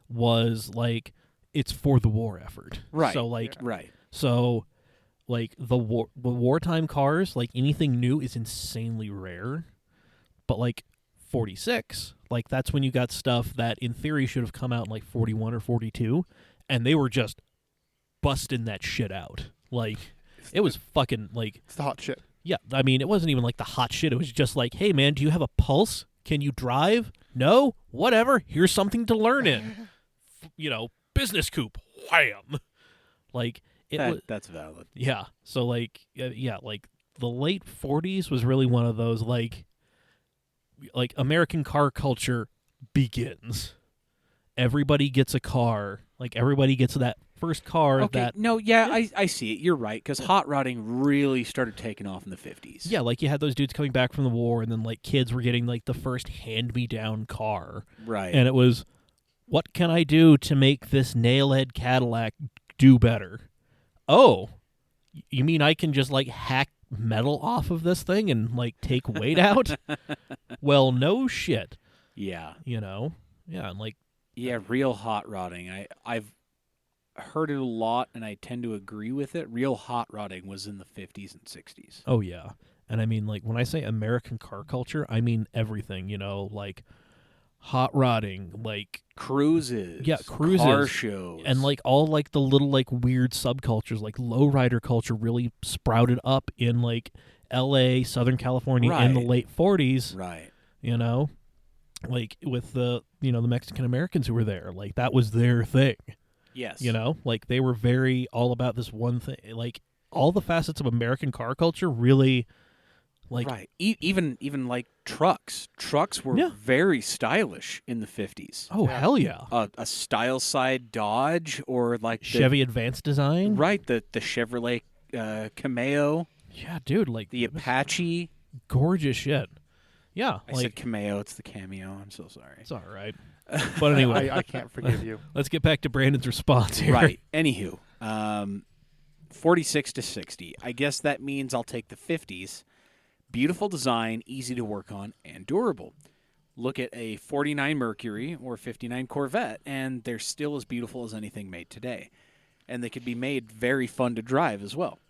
was like it's for the war effort. Right. So like Right. so like the wartime cars, like anything new is insanely rare. But like 46, like that's when you got stuff that in theory should have come out in like 41 or 42, and they were just busting that shit out. Like it was fucking like It's the hot shit. yeah, I mean, it wasn't even like the hot shit. It was just like, hey, man, do you have a pulse? Can you drive? No? Whatever. Here's something to learn in. Business coupe. Wham! Like, That's valid. yeah. So, like, like the late 40s was really one of those, like American car culture begins. Everybody gets a car. Like, everybody gets that first car Okay, that... no, yeah, I see it. You're right, because hot rodding really started taking off in the 50s. Yeah, like you had those dudes coming back from the war, and then like kids were getting like the first hand-me-down car, Right. and it was, what can I do to make this nailhead Cadillac do better? Oh, you mean I can just like hack metal off of this thing and like take weight out? Well, no shit. Yeah. Yeah, and like Yeah, real hot rodding. I've heard it a lot, and I tend to agree with it. Real hot rodding was in the 50s and 60s. oh yeah, and I mean like when I say American car culture, I mean everything. Like hot rodding, like Cruises. Yeah, cruises. Car shows. and like all like the little like weird subcultures, like lowrider culture really sprouted up in like L.A., Southern California in the Right. late 40s. Right. Like with the the Mexican Americans who were there, like that was their thing. Yes. Like they were very all about this one thing. Like all the facets of American car culture really, like right. Even like trucks. Trucks were Yeah. very stylish in the 50s. oh Yeah. hell yeah, A style side Dodge or like the, Chevy Advanced Design, Right, the Chevrolet Cameo, Yeah, dude, like the Apache. gorgeous shit. Yeah, I like said Cameo, it's the Cameo. I'm so sorry. it's all right. But anyway, I can't forgive you. let's get back to Brandon's response here. Right. Anywho, 46 to 60. I guess that means I'll take the 50s. Beautiful design, easy to work on, and durable. Look at a 49 Mercury or 59 Corvette, and they're still as beautiful as anything made today. And they could be made very fun to drive as well.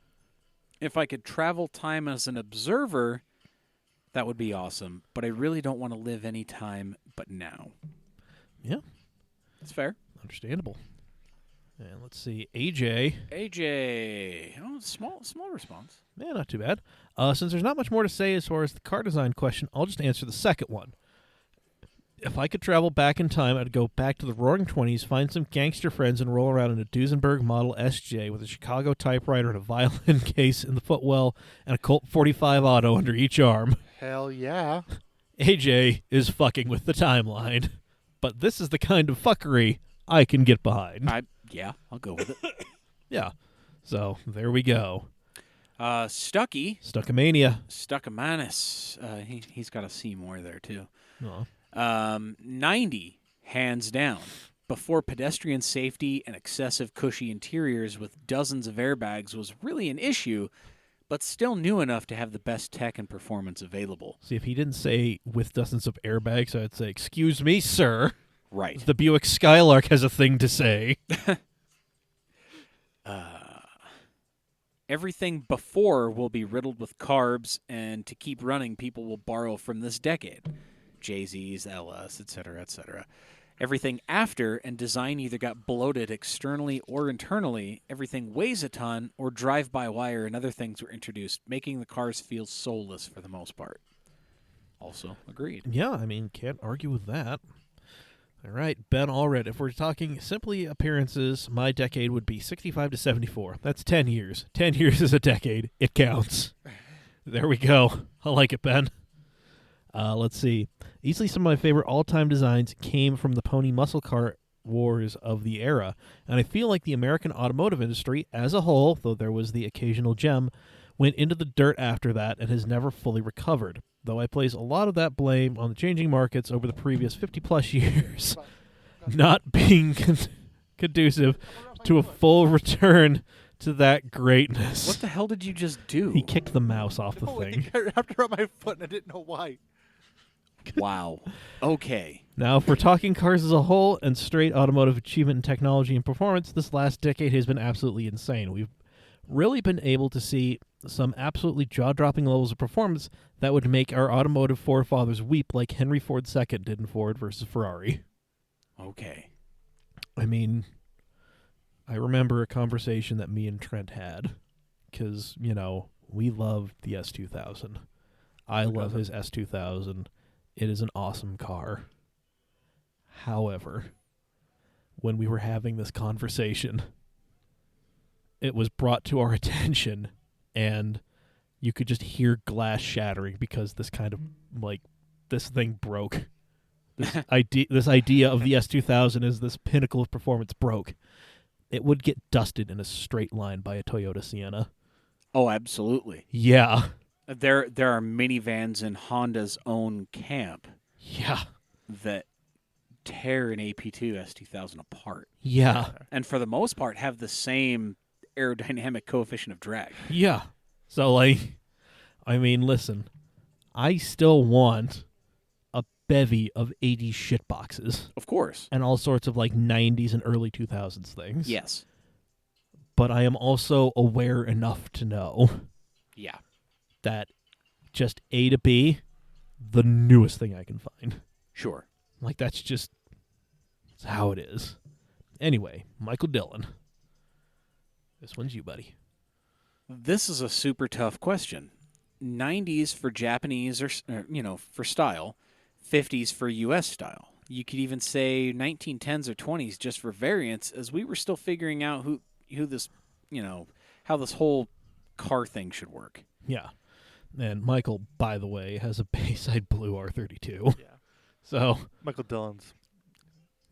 If I could travel time as an observer, that would be awesome. But I really don't want to live any time but now. Yeah, That's fair. understandable. And let's see, AJ. AJ. Oh, small response. Yeah, not too bad. Since there's not much more to say as far as the car design question, I'll just answer the second one. If I could travel back in time, I'd go back to the Roaring 20s, find some gangster friends, and roll around in a Duesenberg Model SJ with a Chicago typewriter and a violin case in the footwell and a Colt 45 auto under each arm. Hell yeah. AJ is fucking with the timeline, but this is the kind of fuckery I can get behind. Yeah, I'll go with it. Yeah. So there we go. Stucky. Stuckamania. Stuckamanus. He's got a C more there, too. Aw. 90, hands down. Before pedestrian safety and excessive cushy interiors with dozens of airbags was really an issue, but still new enough to have the best tech and performance available. See, if he didn't say with dozens of airbags, I'd say, "Excuse me, sir. Right. The Buick Skylark has a thing to say." Everything before will be riddled with carbs, and to keep running, people will borrow from this decade. JZs, LS, etc., etc. Everything after and design either got bloated externally or internally. Everything weighs a ton, or drive-by-wire and other things were introduced, making the cars feel soulless for the most part. Also agreed. Yeah, I mean, can't argue with that. All right, Ben Allred. If we're talking simply appearances, my decade would be 65 to 74. That's 10 years. 10 years is a decade. It counts. There we go. I like it, Ben. Let's see. Easily some of my favorite all-time designs came from the pony muscle car wars of the era, and I feel like the American automotive industry as a whole, though there was the occasional gem, went into the dirt after that and has never fully recovered, though I place a lot of that blame on the changing markets over the previous 50-plus years not being conducive to a full return to that greatness. What the hell did you just do? He kicked the mouse off the thing. I wrapped around my foot and I didn't know why. Wow. Okay. Now, if we're talking cars as a whole and straight automotive achievement in technology and performance, this last decade has been absolutely insane. We've really been able to see some absolutely jaw-dropping levels of performance that would make our automotive forefathers weep like Henry Ford II did in Ford versus Ferrari. Okay. I mean, I remember a conversation that me and Trent had because, we love the S2000. I love his S2000. It is an awesome car. However, when we were having this conversation, it was brought to our attention, and you could just hear glass shattering because this thing broke. This idea of the S2000 as this pinnacle of performance broke. It would get dusted in a straight line by a Toyota Sienna. Oh, absolutely. Yeah. There are minivans in Honda's own camp Yeah. that tear an AP2 S2000 apart. Yeah. And for the most part have the same aerodynamic coefficient of drag. Yeah. So, listen, I still want a bevy of 80s shitboxes Of course. and all sorts of 90s and early 2000s things. Yes. But I am also aware enough to know Yeah. that just A to B, the newest thing I can find. Sure. That's how it is. Anyway, Michael Dillon. This one's you, buddy. This is a super tough question. 90s for Japanese or for style, 50s for US style. You could even say 1910s or 20s just for variants, as we were still figuring out who this, how this whole car thing should work. Yeah. And Michael, by the way, has a Bayside Blue R32. Yeah. So, Michael Dillon's.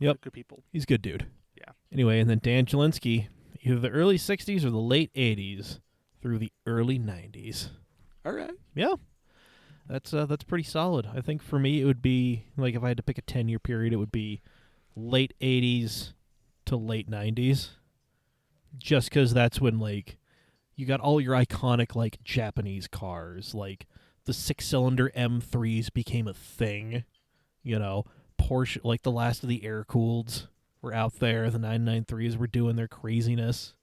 Yep. Good people. he's a good dude. Yeah. Anyway, and then Dan Jelinski, either the early 60s or the late 80s through the early 90s. All right. Yeah. That's pretty solid. I think for me it would be, if I had to pick a 10-year period, it would be late 80s to late 90s. Just because that's when, you got all your iconic, Japanese cars. The 6-cylinder M3s became a thing. Porsche, the last of the air-cooleds were out there. The 993s were doing their craziness.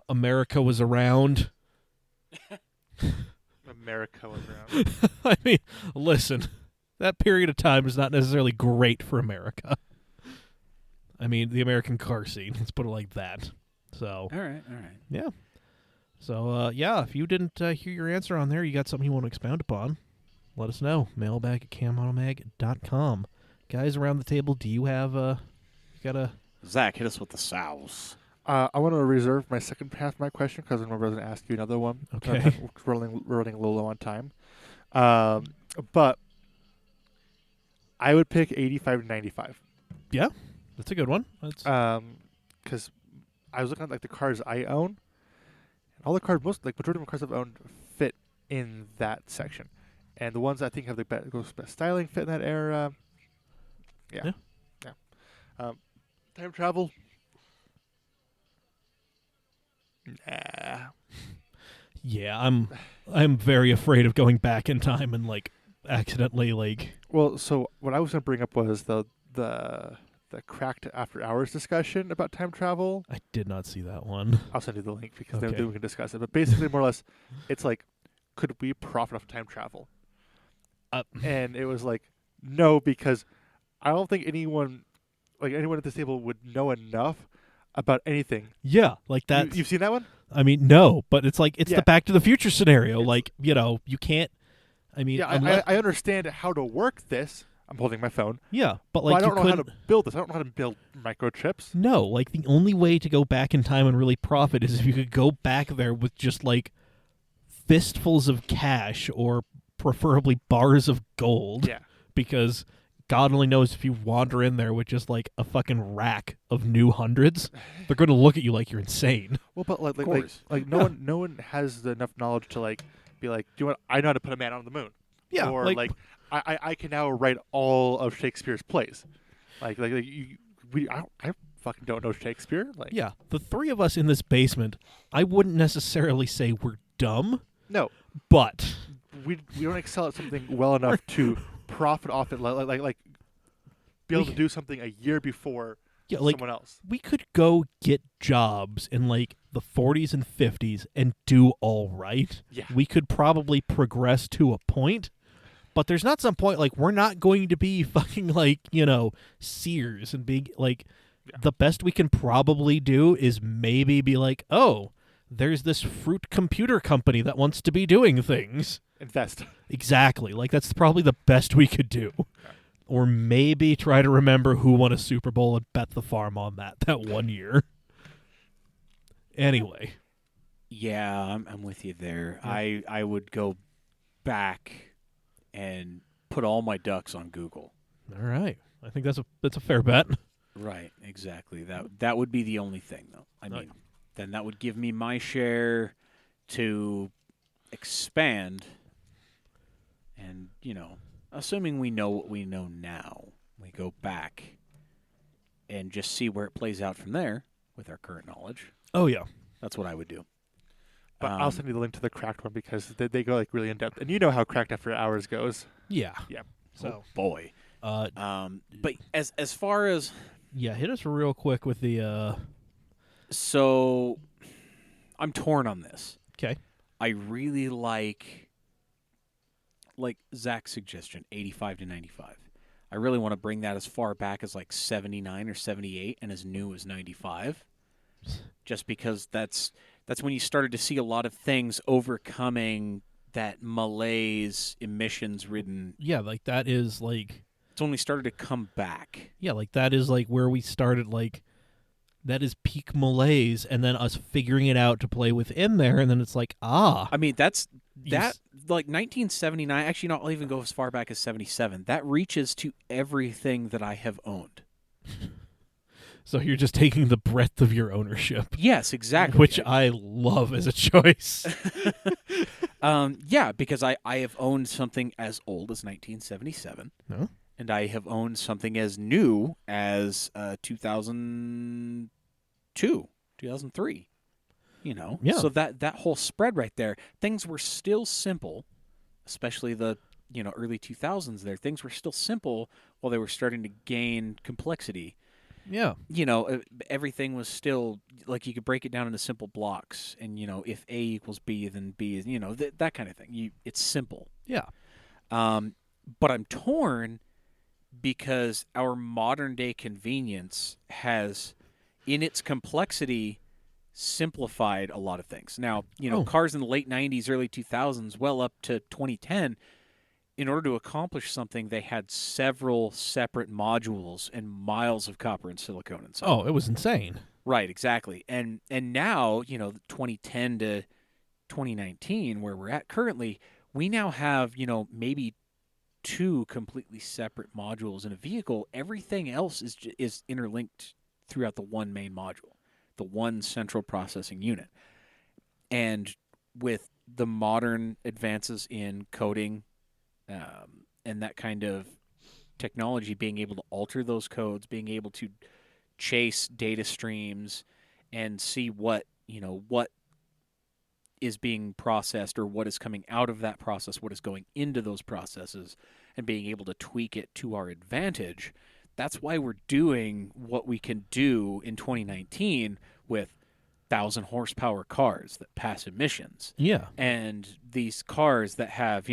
America was around. America was around. I mean, listen, that period of time is not necessarily great for America. I mean, the American car scene, let's put it like that. So, All right. yeah. So, if you didn't hear your answer on there, you got something you want to expound upon, let us know. mailbag@camautomag.com. Guys around the table, do you have Zach, hit us with the sows. I want to reserve my second half of my question because I'm going to ask you another one. Okay. We're running a little low on time. But I would pick 85 to 95. Yeah, that's a good one. That's Because I was looking at the cars I own, and all the cars, majority of the cars I've owned fit in that section, and the ones I think have the best styling fit in that era. Yeah. Time travel. Nah. Yeah, I'm very afraid of going back in time and like accidentally like. Well, so what I was going to bring up was the cracked after hours discussion about time travel. I did not see that one. I'll send you the link because Okay. then we can discuss it. But basically, more or less, it's like, could we profit off time travel? And it was like, no, because I don't think anyone at this table would know enough about anything. Yeah, like that. You've seen that one? I mean, no, but it's like it's Yeah. the Back to the Future scenario. It's- like, you can't. I mean, Yeah, I understand how to work this. I'm holding my phone. yeah, but But like I don't you know how couldn't. to build this. I don't know how to build microchips. No, like the only way to go back in time and really profit is if you could go back there with just like fistfuls of cash or preferably bars of gold. Yeah. Because God only knows if you wander in there with just like a fucking rack of new hundreds, they're going to look at you like you're insane. Well, but like course. no one has enough knowledge to like be like, do you know what? I know how to put a man on the moon. Yeah, Or like I can now write all of Shakespeare's plays. I fucking don't know Shakespeare. Like yeah, the three of us in this basement, I wouldn't necessarily say we're dumb, no, but we don't excel at something well enough to profit off it. Like be able to do something a year before yeah, like someone else. we could go get jobs in like the 40s and 50s and do all right. Yeah. We could probably progress to a point, but there's not some point like we're not going to be fucking like, Sears and be like the best we can probably do is maybe be like, "Oh, there's this fruit computer company that wants to be doing things." Invest. Exactly. Like that's probably the best we could do. Or maybe try to remember who won a Super Bowl and bet the farm on that one year. Anyway. Yeah, I'm with you there. Yeah. I would go back and put all my ducks on Google. All right. I think that's a fair bet. Right, exactly. That would be the only thing, though. I No. mean, then that would give me my share to expand. And assuming we know what we know now, we go back and just see where it plays out from there with our current knowledge. Oh yeah. That's what I would do. But I'll send you the link to the cracked one because they go like really in depth, and you know how cracked after hours goes. Yeah. Yeah. So, Oh boy. But as far as yeah, hit us real quick with the so, I'm torn on this. okay. I really like Zack's suggestion, 85 to 95. I really want to bring that as far back as like 79 or 78 and as new as 95. Just because that's when you started to see a lot of things overcoming that malaise, emissions-ridden. Yeah, like that is like It's when we started to come back. yeah, like that is like where we started like that is peak malaise and then us figuring it out to play within there and then it's like I mean, that's You that s- like 1979. Actually, no, I'll even go as far back as 77. That reaches to everything that I have owned. so you're just taking the breadth of your ownership. Yes, exactly. Which I love as a choice. Yeah, because I have owned something as old as 1977. No? And I have owned something as new as 2002, 2003. Yeah. So that whole spread right there, things were still simple, especially the early 2000s. There, things were still simple while they were starting to gain complexity. Yeah. Everything was still like you could break it down into simple blocks, and if A equals B, then B is that kind of thing. It's simple. Yeah. But I'm torn because our modern day convenience has, in its complexity, simplified a lot of things. Now, cars in the late 90s, early 2000s, well up to 2010, in order to accomplish something, they had several separate modules and miles of copper and silicone and so on. Oh, it was insane. Right, exactly. And now, 2010 to 2019, where we're at currently, we now have, maybe two completely separate modules in a vehicle. Everything else is interlinked throughout the one main module, the one central processing unit. And with the modern advances in coding and that kind of technology, being able to alter those codes, being able to chase data streams and see what is being processed or what is coming out of that process, what is going into those processes, and being able to tweak it to our advantage. That's why we're doing what we can do in 2019 with 1,000 horsepower cars that pass emissions. Yeah. And these cars that have,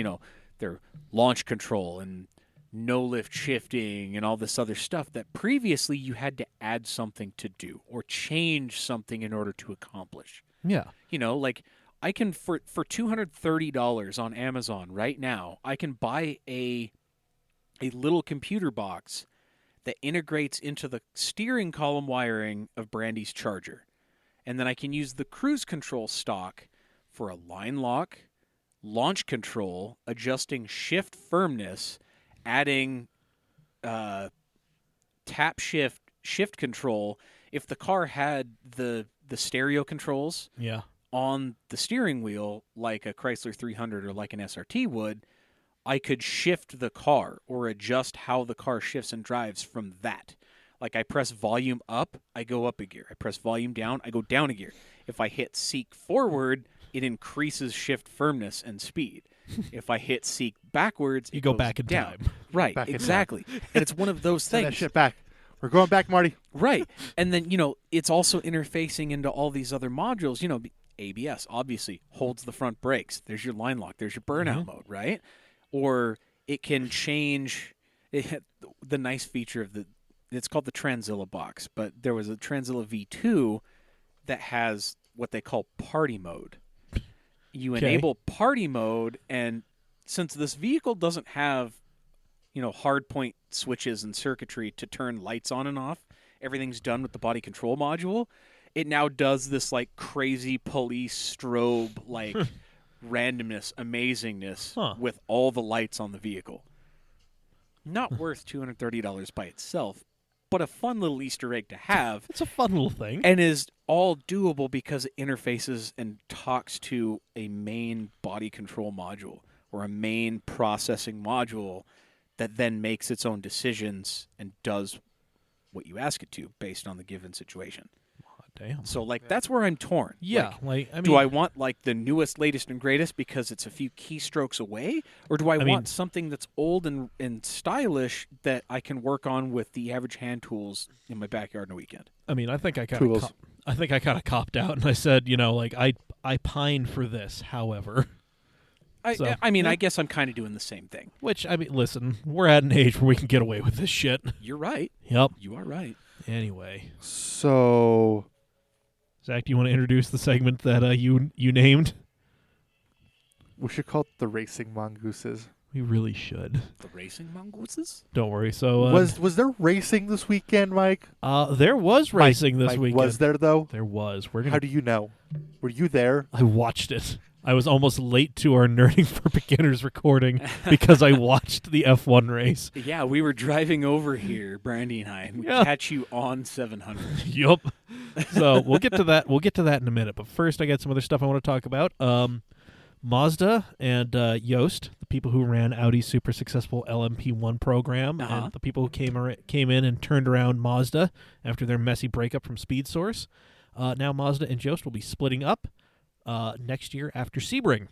their launch control and no lift shifting and all this other stuff that previously you had to add something to do or change something in order to accomplish. Yeah. Like I can, for $230 on Amazon right now, I can buy a little computer box that integrates into the steering column wiring of Brandy's Charger. And then I can use the cruise control stock for a line lock, launch control, adjusting shift firmness, adding tap shift control. If the car had the stereo controls Yeah. on the steering wheel, like a Chrysler 300 or like an SRT would, I could shift the car or adjust how the car shifts and drives from that. Like I press volume up, I go up a gear. I press volume down, I go down a gear. If I hit seek forward, it increases shift firmness and speed. If I hit seek backwards, You it go goes back in down. time. Right, Back in exactly. And it's one of those Send that things. shit back. We're going back, Marty. Right. And then, it's also interfacing into all these other modules. ABS obviously holds the front brakes. There's your line lock. There's your burnout mode, right? Or it can change the nice feature of it's called the Tranzilla box, but there was a Tranzilla V2 that has what they call party mode. You enable party mode, and since this vehicle doesn't have hard point switches and circuitry to turn lights on and off, everything's done with the body control module. It now does this like crazy police strobe like randomness, amazingness with all the lights on the vehicle. Not worth $230 by itself, but a fun little Easter egg to have. It's a fun little thing. And is all doable because it interfaces and talks to a main body control module or a main processing module that then makes its own decisions and does what you ask it to based on the given situation. Damn. So, that's where I'm torn. Yeah. Do I want, the newest, latest, and greatest because it's a few keystrokes away? Or do I want something that's old and stylish that I can work on with the average hand tools in my backyard on a weekend? I mean, I think I kind of copped out, and I said, I pine for this. However, I guess I'm kind of doing the same thing. Which, listen, we're at an age where we can get away with this shit. You're right. Yep. You are right. Anyway, So, Zach, do you want to introduce the segment that you named? we should call it the Racing Mongooses. We really should. The racing mongooses? Don't worry. So Was there racing this weekend, Mike? there was racing this Mike, weekend. was there, though? There was. How do you know? Were you there? I watched it. I was almost late to our Nerding for Beginners recording because I watched the F1 race. Yeah, we were driving over here, Brandy and I, and we catch you on 700. Yup. So we'll get to that. We'll get to that in a minute. But first, I got some other stuff I want to talk about. Mazda and Yoast, the people who ran Audi's super successful LMP1 program, and the people who came in and turned around Mazda after their messy breakup from Speed Source. Now Mazda and Yoast will be splitting up next year after Sebring.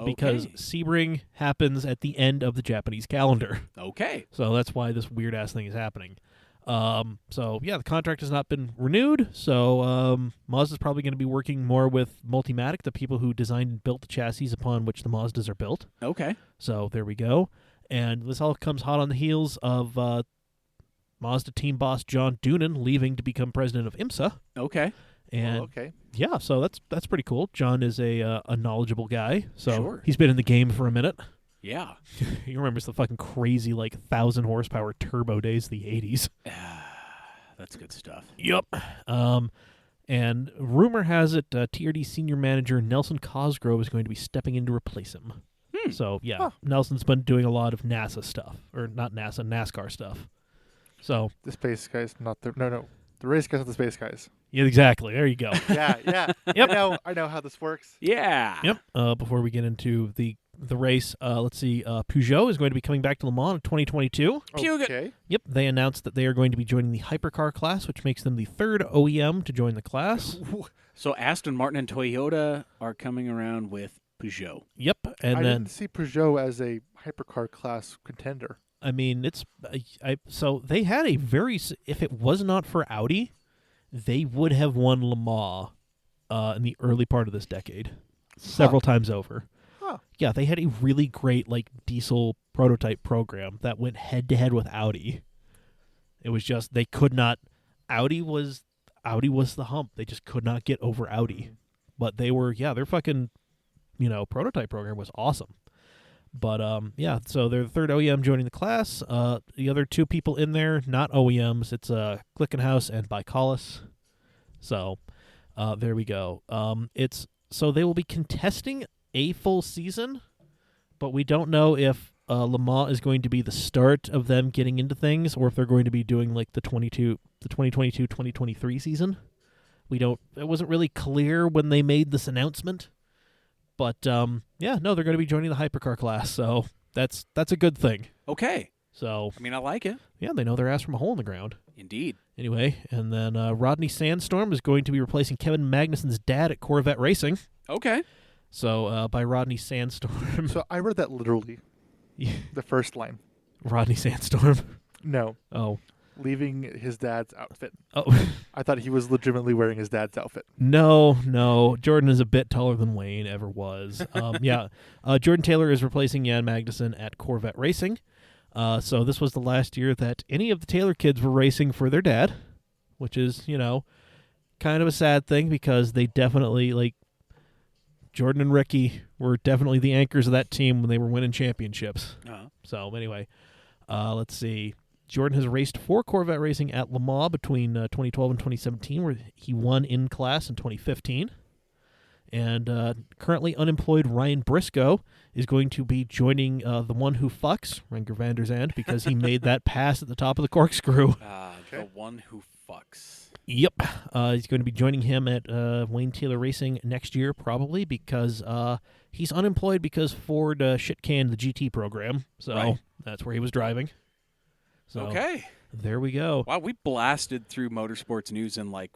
Because Sebring happens at the end of the Japanese calendar. Okay. So that's why this weird-ass thing is happening. The contract has not been renewed, so Mazda's probably going to be working more with Multimatic, the people who designed and built the chassis upon which the Mazdas are built. Okay. So there we go. And this all comes hot on the heels of Mazda team boss John Doonan leaving to become president of IMSA. Okay. And yeah, so that's pretty cool. John is a knowledgeable guy, so he's been in the game for a minute. Yeah. He remembers the fucking crazy 1,000 horsepower turbo days of the 80s. That's good stuff. Yep. And rumor has it TRD senior manager Nelson Cosgrove is going to be stepping in to replace him. So, Nelson's been doing a lot of NASA stuff. Or not NASA, NASCAR stuff. So The space guys, not the... No. The race guys, not the space guys. yeah, exactly. There you go. Yeah. Yep. I know how this works. Yeah. Yep. Before we get into the the race. Let's see. Peugeot is going to be coming back to Le Mans in 2022. Okay. Yep, they announced that they are going to be joining the hypercar class, which makes them the third OEM to join the class. So Aston Martin and Toyota are coming around with Peugeot. Yep, and I then didn't see Peugeot as a hypercar class contender. I mean it's so they had a very if it was not for Audi, they would have won Le Mans in the early part of this decade several times over. Huh. Yeah, they had a really great like diesel prototype program that went head to head with Audi. It was just they could not. Audi was the hump. They just could not get over Audi. But they were their fucking prototype program was awesome. But so they're the third OEM joining the class. The other two people in there, not OEMs, it's Glickenhaus and Baikalus. So there we go. So they will be contesting a full season, but we don't know if Le Mans is going to be the start of them getting into things, or if they're going to be doing like the 2022-2023 season. It wasn't really clear when they made this announcement. But they're going to be joining the hypercar class, so that's a good thing. Okay. So I mean, I like it. yeah, they know their ass from a hole in the ground. Indeed. Anyway, and then Rodney Sandstorm is going to be replacing Kevin Magnussen's dad at Corvette Racing. Okay. So by Rodney Sandstorm. So I read that literally. The first line. Rodney Sandstorm. No. Oh. Leaving his dad's outfit. Oh. I thought he was legitimately wearing his dad's outfit. No. Jordan is a bit taller than Wayne ever was. Jordan Taylor is replacing Jan Magnussen at Corvette Racing. So this was the last year that any of the Taylor kids were racing for their dad, which is, kind of a sad thing because they definitely, Jordan and Ricky were definitely the anchors of that team when they were winning championships. Uh-huh. So anyway, let's see. Jordan has raced for Corvette Racing at Le Mans between 2012 and 2017, where he won in class in 2015. And currently unemployed Ryan Briscoe is going to be joining the one who fucks, Renger van der Zandt, because he made that pass at the top of the corkscrew. The one who fucks. Yep. He's going to be joining him at Wayne Taylor Racing next year, probably, because he's unemployed because Ford shit-canned the GT program. So that's where he was driving. So, okay. There we go. Wow, we blasted through motorsports news in 5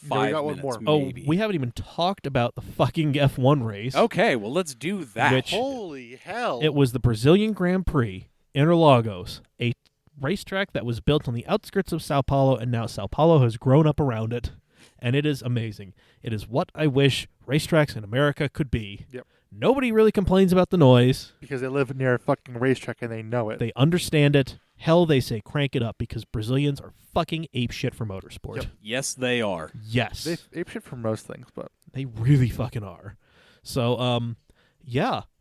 got minutes, one more. maybe. Oh, we haven't even talked about the fucking F1 race. Okay, well, let's do that. Which- Holy hell. It was the Brazilian Grand Prix, Interlagos, a racetrack that was built on the outskirts of Sao Paulo, and now Sao Paulo has grown up around it, and it is amazing. It is what I wish racetracks in America could be. Yep. Nobody really complains about the noise. Because they live near a fucking racetrack and they know it. They understand it. Hell, they say crank it up because Brazilians are fucking apeshit for motorsport. Yep. Yes, they are. Yes. They ape shit for most things, but They really fucking are. So,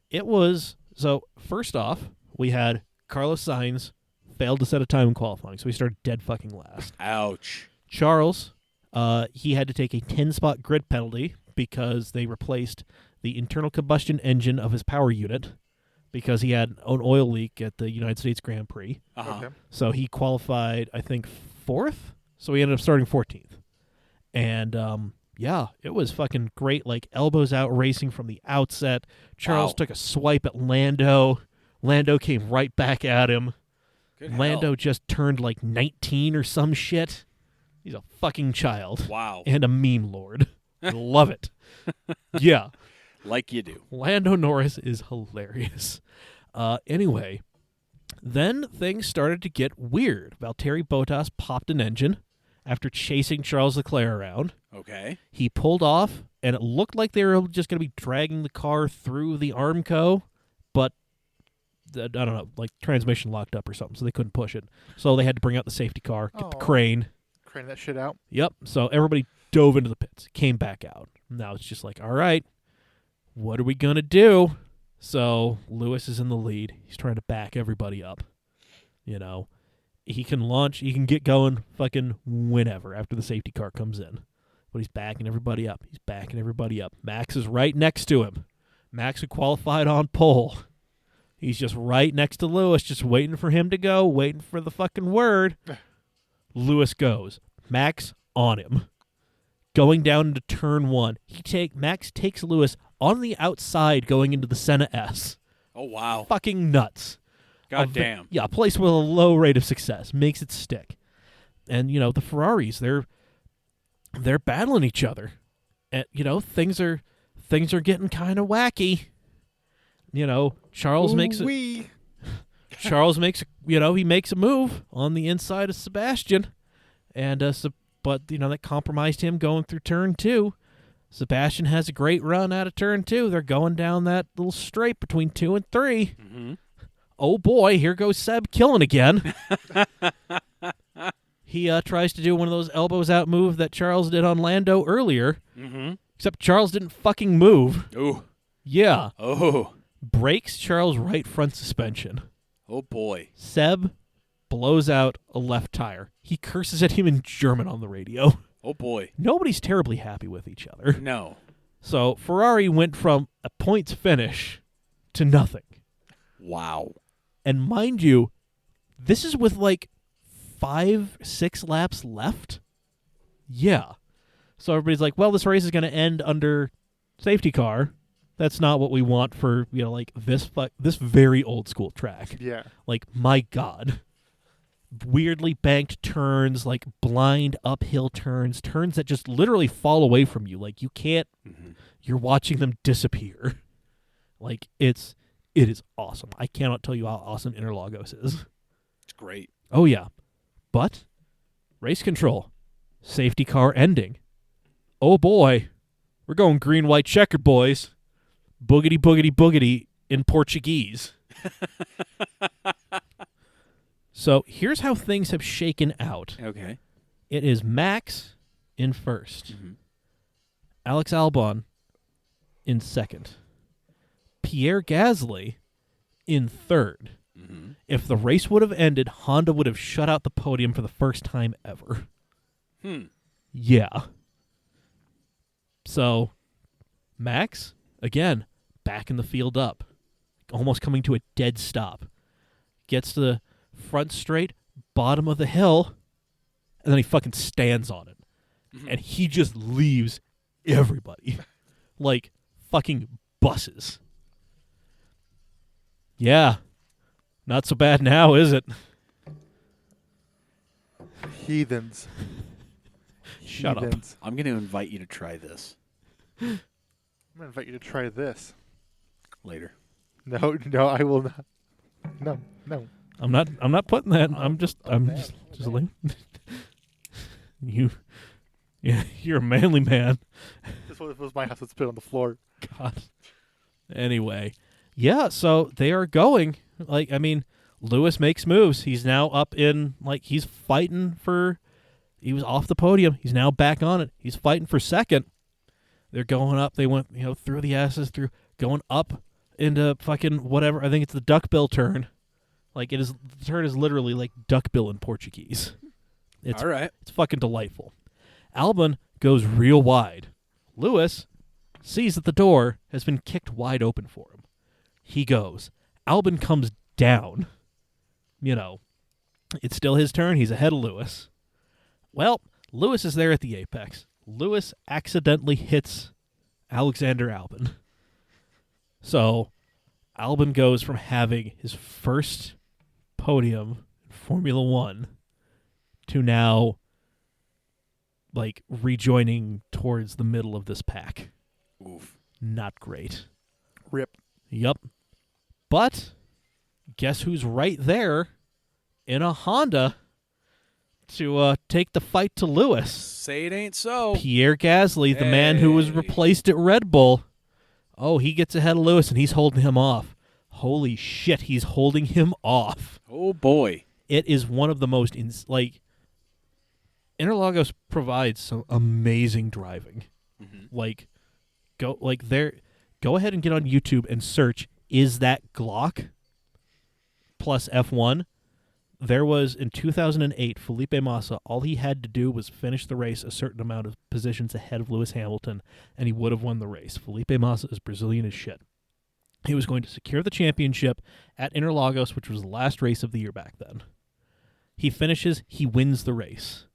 it was. So, first off, we had Carlos Sainz failed to set a time in qualifying, so he started dead fucking last. Ouch. Charles, he had to take a 10-spot grid penalty because they replaced the internal combustion engine of his power unit because he had an oil leak at the United States Grand Prix. Uh-huh. okay. So he qualified, I think, 4th. So he ended up starting 14th. And, it was fucking great, elbows out racing from the outset. Charles took a swipe at Lando. Lando came right back at him. Good Lando hell. just turned 19 or some shit. He's a fucking child. Wow. And a meme lord. I love it. Yeah. Like you do. Lando Norris is hilarious. Anyway, then things started to get weird. Valtteri Bottas popped an engine after chasing Charles Leclerc around. Okay. He pulled off, and it looked like they were just going to be dragging the car through the Armco, but I don't know, transmission locked up or something, so they couldn't push it. So they had to bring out the safety car, get the Aw. crane. Crane that shit out. Yep. So everybody dove into the pits, came back out. Now it's just all right, what are we going to do? So Lewis is in the lead. He's trying to back everybody up. He can launch, he can get going fucking whenever after the safety car comes in. But he's backing everybody up. Max is right next to him. Max had qualified on pole. He's just right next to Lewis, just waiting for him to go, waiting for the fucking word. Lewis goes. Max on him. Going down into turn 1. Max takes Lewis on the outside going into the Senna S. Oh, wow. Fucking nuts. God damn. Yeah, a place with a low rate of success makes it stick. And, the Ferraris, they're battling each other. And, things are getting kind of wacky. Charles makes he makes a move on the inside of Sebastian. And but that compromised him going through turn 2. Sebastian has a great run out of turn 2. They're going down that little straight between 2 and 3. Mm-hmm. Oh boy, here goes Seb killing again. He tries to do one of those elbows out move that Charles did on Lando earlier. Mm-hmm. Except Charles didn't fucking move. Ooh. Yeah. Oh. Breaks Charles' right front suspension. Oh, boy. Seb blows out a left tire. He curses at him in German on the radio. Oh, boy. Nobody's terribly happy with each other. No. So Ferrari went from a points finish to nothing. Wow. And mind you, this is with 5-6 laps left. Yeah. So everybody's like, well, this race is going to end under safety car. That's not what we want for, this very old school track. Yeah. My God. Weirdly banked turns, blind uphill turns that just literally fall away from you. You can't, you're watching them disappear. It is awesome. I cannot tell you how awesome Interlagos is. It's great. Oh, yeah. But, race control. Safety car ending. Oh, boy. We're going green, white, checkered, boys. Boogity, boogity, boogity in Portuguese. So, here's how things have shaken out. Okay. It is Max in first. Mm-hmm. Alex Albon in second. Pierre Gasly in third. Mm-hmm. If the race would have ended, Honda would have shut out the podium for the first time ever. Yeah. So, Max, again, backing the field up. Almost coming to a dead stop. Gets to the front straight, bottom of the hill, and then he fucking stands on it. Mm-hmm. And he just leaves everybody. Fucking buses. Yeah. Not so bad now, is it? Heathens. Shut up. I'm going to invite you to try this. I'm going to invite you to try this. Later. No, I will not. No. I'm not putting that. I'm just like you're a manly man. This was my house. Let's put it on the floor. God. Anyway, yeah. So they are going. Lewis makes moves. He's now up in he's fighting for. He was off the podium. He's now back on it. He's fighting for second. They're going up. They went through the S's, through going up into fucking whatever. I think it's the duckbill turn. The turn is literally duckbill in Portuguese. It's all right. It's fucking delightful. Albon goes real wide. Lewis sees that the door has been kicked wide open for him. He goes. Albon comes down. It's still his turn. He's ahead of Lewis. Well, Lewis is there at the apex. Lewis accidentally hits Alexander Albon. So, Albon goes from having his first podium in Formula One to now, rejoining towards the middle of this pack. Oof. Not great. Rip. Yup. But, guess who's right there in a Honda to take the fight to Lewis? Say it ain't so. Pierre Gasly, the man who was replaced at Red Bull. Oh, he gets ahead of Lewis, and he's holding him off. Holy shit, he's holding him off. Oh, boy. It is one of the most, Interlagos provides some amazing driving. Mm-hmm. Go ahead and get on YouTube and search, is that Glock plus F1? There was, in 2008, Felipe Massa, all he had to do was finish the race a certain amount of positions ahead of Lewis Hamilton, and he would have won the race. Felipe Massa is Brazilian as shit. He was going to secure the championship at Interlagos, which was the last race of the year back then. He finishes, he wins the race.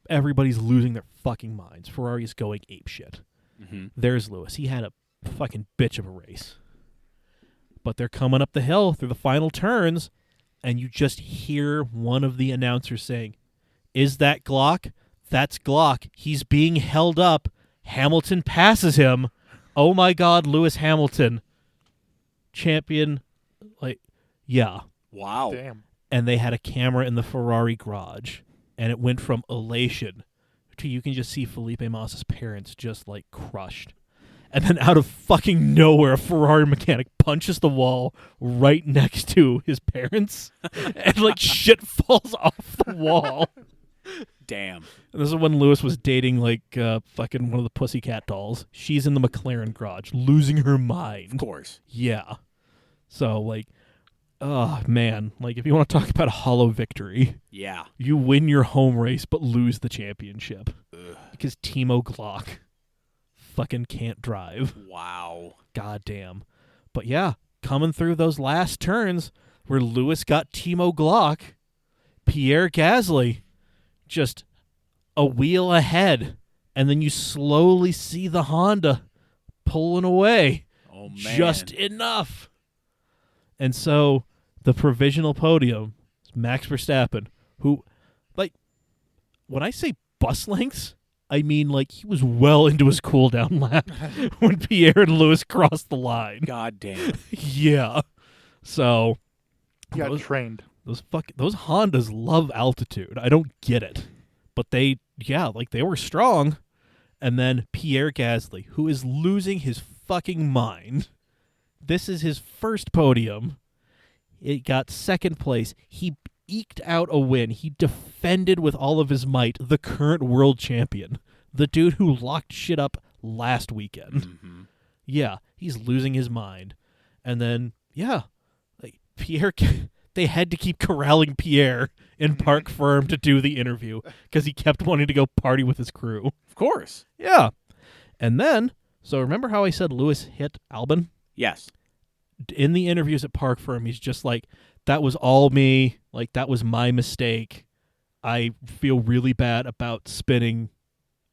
Everybody's losing their fucking minds. Ferrari's going apeshit. Mm-hmm. There's Lewis. He had a fucking bitch of a race. But they're coming up the hill through the final turns, and you just hear one of the announcers saying, "Is that Glock? That's Glock. He's being held up. Hamilton passes him. Oh my God, Lewis Hamilton. Champion." Like, yeah. Wow. Damn. And they had a camera in the Ferrari garage, and it went from elation to you can just see Felipe Massa's parents just like crushed. And then out of fucking nowhere, a Ferrari mechanic punches the wall right next to his parents, and like shit falls off the wall. Damn. And this is when Lewis was dating like fucking one of the Pussycat dolls. She's in the McLaren garage, losing her mind. Of course. Yeah. So like, oh man, like if you want to talk about a hollow victory, Yeah. you win your home race but lose the championship Ugh. because Timo Glock fucking can't drive. Wow. Goddamn. But yeah, coming through those last turns where Lewis got Timo Glock, Pierre Gasly just a wheel ahead, and then you slowly see the Honda pulling away Oh, man. just enough. And so the provisional podium is Max Verstappen, who, like, when I say bus lengths, I mean, like, he was well into his cooldown lap when Pierre and Lewis crossed the line. God damn. Yeah. So He got those, trained. those Hondas love altitude. I don't get it. But they were strong. And then Pierre Gasly, who is losing his fucking mind. This is his first podium. It got second place. He eked out a win. He defended with all of his might the current world champion, the dude who locked shit up last weekend. Mm-hmm. Yeah, he's losing his mind. And then, yeah, like Pierre, they had to keep corralling Pierre in Park Ferme to do the interview because he kept wanting to go party with his crew. Of course. Yeah. And then, so remember how I said Lewis hit Albon? Yes. In the interviews at Park Ferme, he's just like, that was all me. Like, that was my mistake. I feel really bad about spinning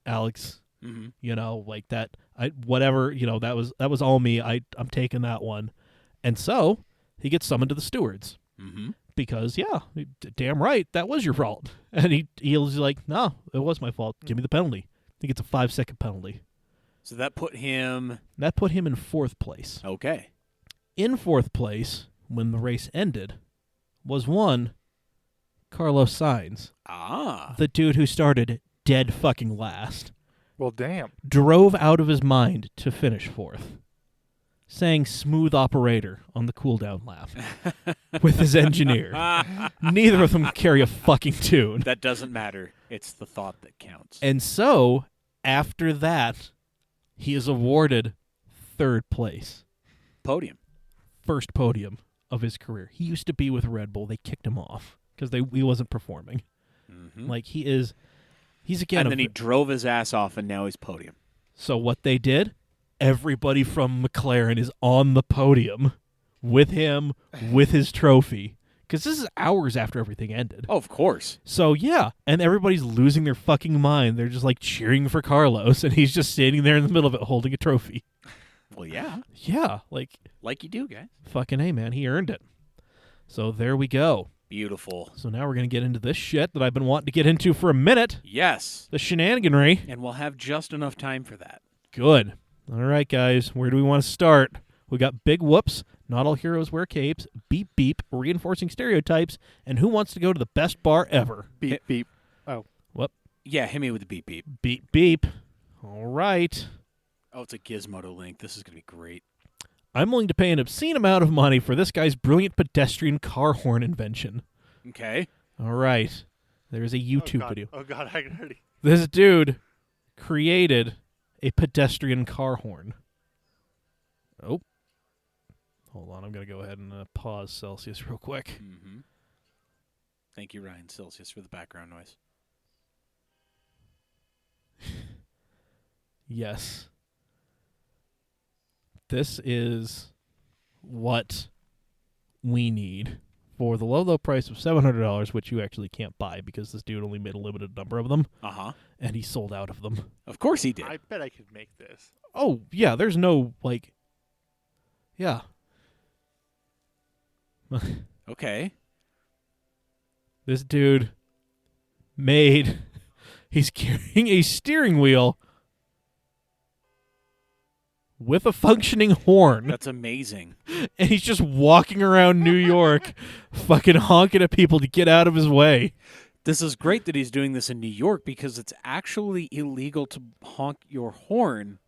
Alex. Mm-hmm. You know, like that. Whatever. You know, that was all me. I'm taking that one. And so he gets summoned to the stewards Mm-hmm. because, yeah, damn right, that was your fault. And he's like, no, it was my fault. Give me the penalty. I think it's a 5-second penalty. So that put him... That put him in fourth place. Okay. In fourth place, when the race ended, was one Carlos Sainz, Ah. the dude who started dead fucking last, Well, damn. drove out of his mind to finish fourth, saying smooth operator on the cooldown lap with his engineer. Neither of them carry a fucking tune. That doesn't matter. It's the thought that counts. And so, after that, he is awarded third place. Podium. First podium of his career. He used to be with Red Bull. They kicked him off because he wasn't performing. Mm-hmm. Like, he's again. And then he drove his ass off, and now he's podium. So what they did, everybody from McLaren is on the podium with him, with his trophy. Because this is hours after everything ended. Oh, of course. So, yeah, and everybody's losing their fucking mind. They're just, like, cheering for Carlos, and he's just standing there in the middle of it holding a trophy. Well, yeah. Yeah, like Like you do, guys. fucking A, man. He earned it. So there we go. Beautiful. So now we're going to get into this shit that I've been wanting to get into for a minute. Yes. The shenaniganry. And we'll have just enough time for that. Good. All right, guys. Where do we want to start? We got big whoops, not all heroes wear capes, beep beep, reinforcing stereotypes, and who wants to go to the best bar ever? Beep, beep. Yeah, hit me with the beep beep. Beep beep. All right. Oh, it's a Gizmodo link. This is going to be great. I'm willing to pay an obscene amount of money for this guy's brilliant pedestrian car horn invention. Okay. All right. There's a YouTube video. Oh, God, I can already. This dude created a pedestrian car horn. Oh. Hold on. I'm going to go ahead and pause Celsius real quick. Mm-hmm. Thank you, Ryan Celsius, for the background noise. Yes. This is what we need for the low price of $700, which you actually can't buy because this dude only made a limited number of them, Uh-huh. and he sold out of them. Of course he did. I bet I could make this. Oh, yeah, there's no, like... Yeah. Okay. This dude he's carrying a steering wheel with a functioning horn, That's amazing. and he's just walking around New York fucking honking at people to get out of his way. This is great that he's doing this in New York because it's actually illegal to honk your horn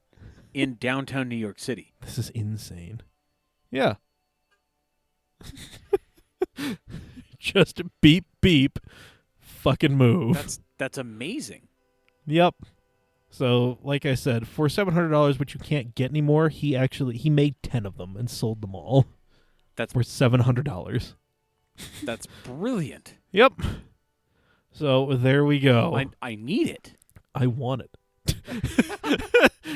in downtown New York City. This is insane. Yeah. Just beep, beep, fucking move. That's amazing. Yep. So, like I said, for $700, which you can't get anymore, he made 10 of them and sold them all. That's for $700. That's brilliant. Yep. So there we go. I need it. I want it.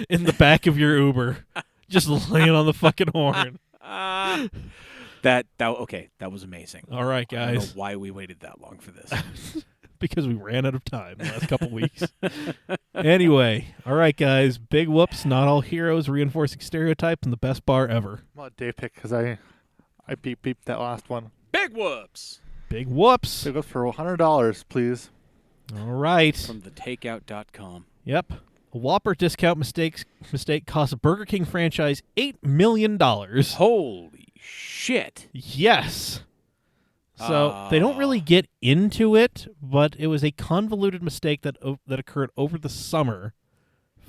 In the back of your Uber, just laying on the fucking horn. That was amazing. All right, I don't know guys. why we waited that long for this. Because we ran out of time the last couple weeks. Anyway, all right, guys. Big whoops. Not all heroes, reinforcing stereotypes, and the best bar ever. I'm on Dave pick because I beeped that last one. Big whoops. Big whoops. Big whoops for $100, please. All right. From thetakeout.com. Yep. A Whopper discount mistake cost a Burger King franchise $8 million. Holy shit. Yes. So they don't really get into it, but it was a convoluted mistake that occurred over the summer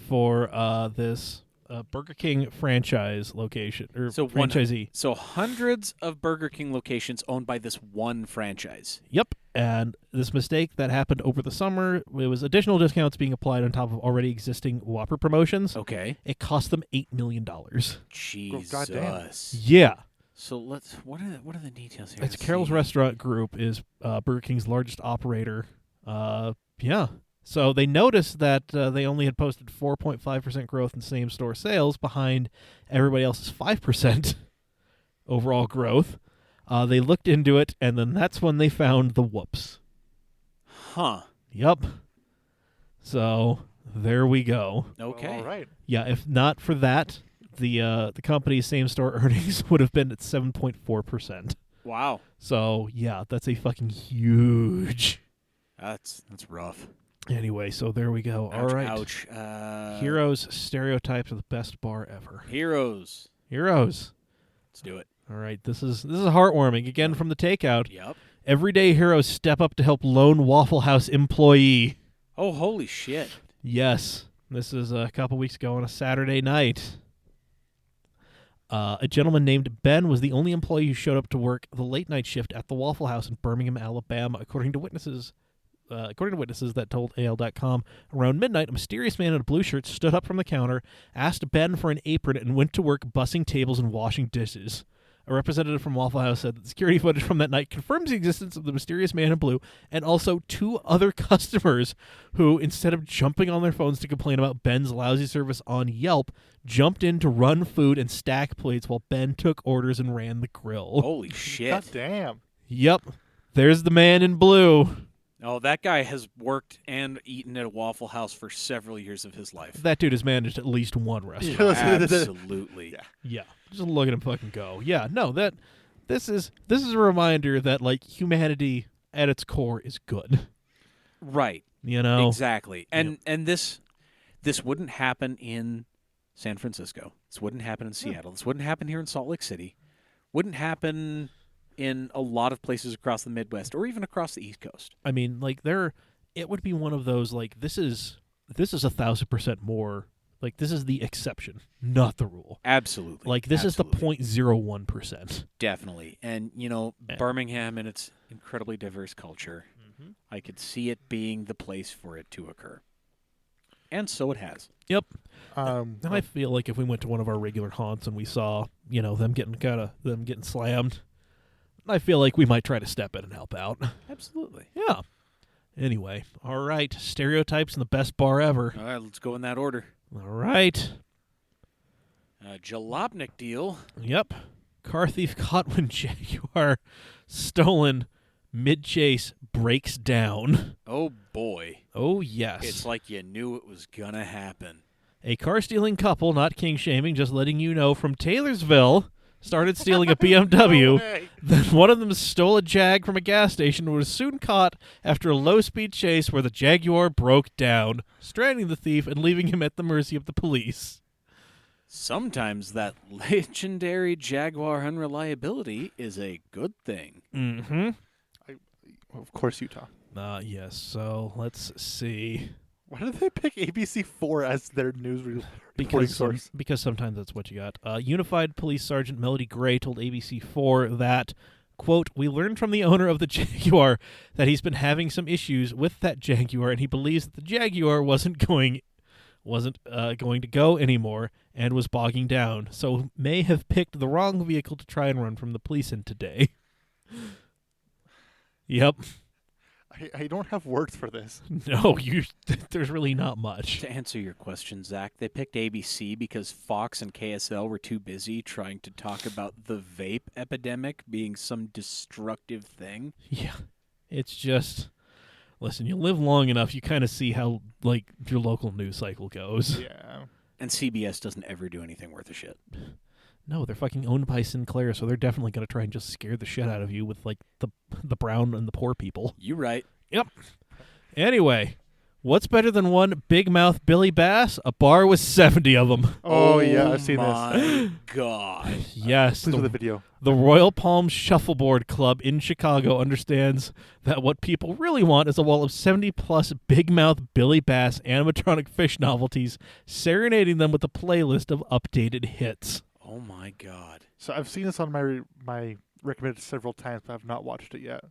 for this Burger King franchise location or franchisee. So hundreds of Burger King locations owned by this one franchise. Yep. And this mistake that happened over the summer, it was additional discounts being applied on top of already existing Whopper promotions. Okay. It cost them $8 million. Jesus. goddamn. Yeah. So what are the details here? It's Let's Carol's see. Restaurant Group is Burger King's largest operator. Yeah. So they noticed that they only had posted 4.5% growth in same-store sales behind everybody else's 5% overall growth. They looked into it, and then that's when they found the whoops. Huh. Yep. So there we go. Okay. All right. Yeah, if not for that, the company's same-store earnings would have been at 7.4%. Wow. So, yeah, that's a fucking huge... That's rough. Anyway, so there we go. Ouch, All right. Ouch. Heroes stereotypes are the best bar ever. Heroes. Heroes. Let's do it. All right. This is heartwarming. Again from the takeout. Yep. Everyday heroes step up to help lone Waffle House employee. Oh, holy shit. Yes. This is a couple weeks ago on a Saturday night. A gentleman named Ben was the only employee who showed up to work the late night shift at the Waffle House in Birmingham, Alabama, according to witnesses that told AL.com. Around midnight, a mysterious man in a blue shirt stood up from the counter, asked Ben for an apron, and went to work bussing tables and washing dishes. A representative from Waffle House said that security footage from that night confirms the existence of the mysterious man in blue and also two other customers who, instead of jumping on their phones to complain about Ben's lousy service on Yelp, jumped in to run food and stack plates while Ben took orders and ran the grill. Holy shit. God damn. Yep. There's the man in blue. Oh, that guy has worked and eaten at a Waffle House for several years of his life. That dude has managed at least one restaurant. Absolutely. Yeah. Yeah. Just look at him fucking go. Yeah, no, this is a reminder that like humanity at its core is good. Right. You know? Exactly. And this wouldn't happen in San Francisco. This wouldn't happen in Seattle. This wouldn't happen here in Salt Lake City. Wouldn't happen in a lot of places across the Midwest or even across the East Coast. I mean, like it would be one of those like this is 1,000% more. Like this is the exception, not the rule. Absolutely. Like this Absolutely. is the 0.01%. Definitely. And, Birmingham and its incredibly diverse culture, I could see it being the place for it to occur. And so it has. Yep. And I feel like if we went to one of our regular haunts and we saw, them getting slammed, I feel like we might try to step in and help out. Absolutely. Yeah. Anyway, all right. Stereotypes and the best bar ever. All right, let's go in that order. All right. Jalopnik deal. Yep. Car thief caught when Jaguar stolen mid-chase breaks down. Oh, boy. Oh, yes. It's like you knew it was going to happen. A car-stealing couple, not king-shaming, just letting you know, from Taylorsville, started stealing a BMW. Then one of them stole a Jag from a gas station and was soon caught after a low-speed chase where the Jaguar broke down, stranding the thief and leaving him at the mercy of the police. Sometimes that legendary Jaguar unreliability is a good thing. Mm-hmm. Of course, Utah. Yes, so let's see. Why did they pick ABC4 as their news reporting source? Because sometimes that's what you got. Unified Police Sergeant Melody Gray told ABC4 that, quote, "We learned from the owner of the Jaguar that he's been having some issues with that Jaguar, and he believes that the Jaguar wasn't going to go anymore and was bogging down, so may have picked the wrong vehicle to try and run from the police in today." Yep. I don't have words for this. No, there's really not much. To answer your question, Zach, they picked ABC because Fox and KSL were too busy trying to talk about the vape epidemic being some destructive thing. Yeah. It's just, listen, you live long enough, you kind of see how, like, your local news cycle goes. Yeah. And CBS doesn't ever do anything worth a shit. No, they're fucking owned by Sinclair, so they're definitely going to try and just scare the shit out of you with, like, the brown and the poor people. You right. Yep. Anyway, what's better than one big mouth Billy Bass? A bar with 70 of them. Oh yeah, I've seen this. My God. Yes. Please with the video. The Royal Palm Shuffleboard Club in Chicago understands that what people really want is a wall of 70-plus big mouth Billy Bass animatronic fish novelties, serenading them with a playlist of updated hits. Oh, my God. So I've seen this on my recommended several times, but I've not watched it yet.